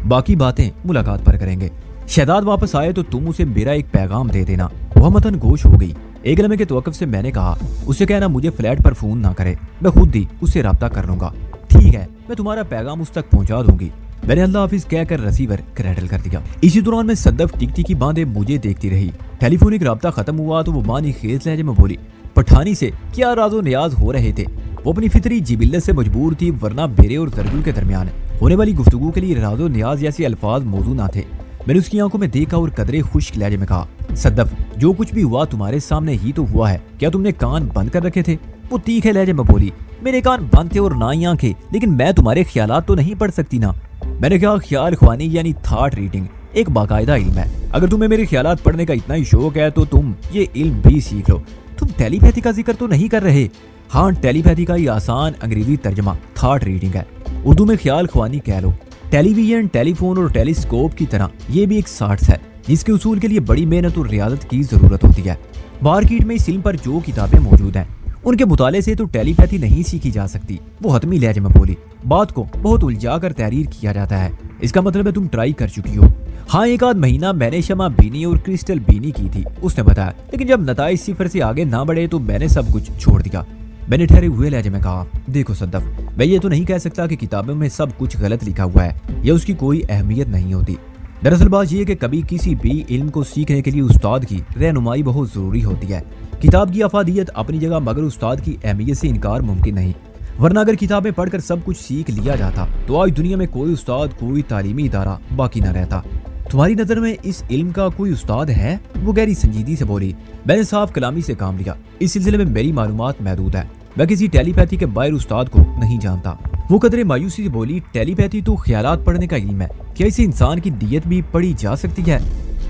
बाकी बातें मुलाकात पर करेंगे। शहजाद वापस आए तो तुम उसे मेरा एक पैगाम दे देना। वह मतन गोश हो गई। एक लम्हे के तवक्कुफ से मैंने कहा, उसे कहना मुझे फ्लैट पर फोन ना करे, मैं खुद ही उससे राब्ता कर लूंगा। ठीक है, मैं तुम्हारा पैगाम उस तक पहुंचा दूंगी। मैंने अल्लाह हाफिज कहकर रिसीवर क्रैडल कर दिया। इसी दौरान मैं सद्दफ टिकटिकी बांधे मुझे देखती रही। टेलीफोनिक राब्ता खत्म हुआ तो वो मानी खेज लहजे में बोली, पठानी से क्या राजो नियाज हो रहे थे? वो अपनी फितरी जिबिल्लत से मजबूर थी, वरना मेरे और जरगुल के दरमियान होने वाली गुफ्तगू के लिए राजो नियाज जैसे अल्फाज मौजूद ना थे। मैंने उसकी आंखों में देखा और कदरे खुश्क लहजे में कहा, सद्दफ जो कुछ भी हुआ तुम्हारे सामने ही तो हुआ है, क्या तुमने कान बंद कर रखे थे? वो तीखे लहजे में बोली, मेरे कान बंद थे और ना ही आंखें, लेकिन मैं तुम्हारे ख्यालात तो नहीं पढ़ सकती ना। मैंने कहा, ख्याल ख्वानी यानी थॉट रीडिंग एक बाकायदा इल्म है। अगर तुम्हें मेरे ख्यालात पढ़ने का इतना ही शौक है तो तुम ये इल्म भी सीख लो। तुम टेलीपैथी का जिक्र तो नहीं कर रहे? हाँ, टेलीपैथी का ही आसान अंग्रेजी तर्जमा थॉट रीडिंग है। उर्दू में ख्याल ख्वानी कह लो। टेलीविजन, टेलीफोन और टेलीस्कोप की तरह ये भी एक साइंस है जिसके उसूल के लिए बड़ी मेहनत और रियाजत की जरूरत होती है। मार्केट में इस इल्म पर जो किताबें मौजूद हैं उनके मुताले से तो टेलीपैथी नहीं सीखी जा सकती। वो हतमी लहजे में बोली, बात को बहुत उलझा कर तहरीर किया जाता है। इसका मतलब है तुम ट्राई कर चुकी हो? हाँ, 1 आध महीना मैंने शमा बीनी और क्रिस्टल बीनी की थी, उसने बताया। लेकिन जब नताइज 0 से आगे ना बढ़े तो मैंने सब कुछ छोड़ दिया। मैंने ठहरे हुए लहजे में कहा, देखो सद्दफ, मैं ये तो नहीं कह सकता कि किताबों में सब कुछ गलत लिखा हुआ है या उसकी कोई अहमियत नहीं होती। दरअसल बात यह है कि कभी किसी भी इल्म को सीखने के लिए उस्ताद की रहनुमाई बहुत जरूरी होती है। किताब की अफादियत अपनी जगह, मगर उस्ताद की अहमियत से इनकार मुमकिन नहीं। वरना अगर किताबें पढ़कर सब कुछ सीख लिया जाता तो आज दुनिया में कोई उस्ताद, कोई तालीमी इदारा बाकी न रहता। तुम्हारी नजर में इस इल्म का कोई उस्ताद है? वो गहरी संजीदगी से बोली। मैंने साफ कलामी से काम लिया। इस सिलसिले में मेरी मालूमात महदूद है। मैं किसी टेलीपैथी के बाहर उस्ताद को नहीं जानता। वो कदरे मायूसी से बोली, टेलीपैथी तो ख्यालात पढ़ने का इल्म है, क्या इसे इंसान की दियत भी पढ़ी जा सकती है?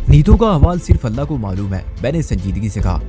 नीतों का अहवाल सिर्फ अल्लाह को मालूम है, मैंने संजीदगी से कहा।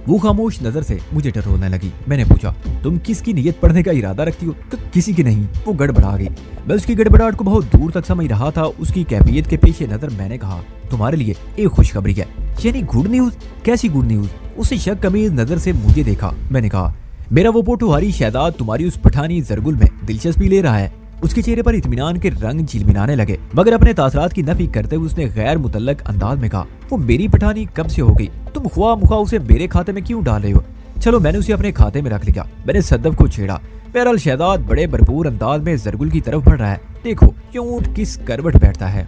वो खामोश नजर से मुझे टटोलने लगी। मैंने पूछा, तुम किसकी नीयत पढ़ने का इरादा रखती हो? किसी की नहीं। वो गड़बड़ा गई। मैं उसकी गड़बड़ाहट को बहुत दूर तक समझ रहा था। उसकी कैफियत के पेश नजर मैंने कहा, तुम्हारे लिए एक खुशखबरी है। यानी गुड न्यूज? कैसी गुड न्यूज? उसने शक कमीज नजर से मुझे देखा। मैंने कहा, मेरा वो पोटुहारी शहजाद तुम्हारी उस पठानी जरगुल में दिलचस्पी ले रहा है। उसके चेहरे पर इत्मीनान के रंग झिलमिलाने लगे, मगर अपने तासरात की नफी करते हुए उसने गैर मुतल्लक अंदाज में कहा, वो मेरी पठानी कब से हो गई? तुम ख्वाह मुखा उसे मेरे खाते में क्यों डाल रहे हो? चलो, मैंने उसे अपने खाते में रख लिया। मैंने सद्दफ को छेड़ा। बहरहाल शहजाद बड़े भरपूर अंदाज में जरगुल की तरफ बढ़ रहा है। देखो ये ऊंट किस करवट बैठता है।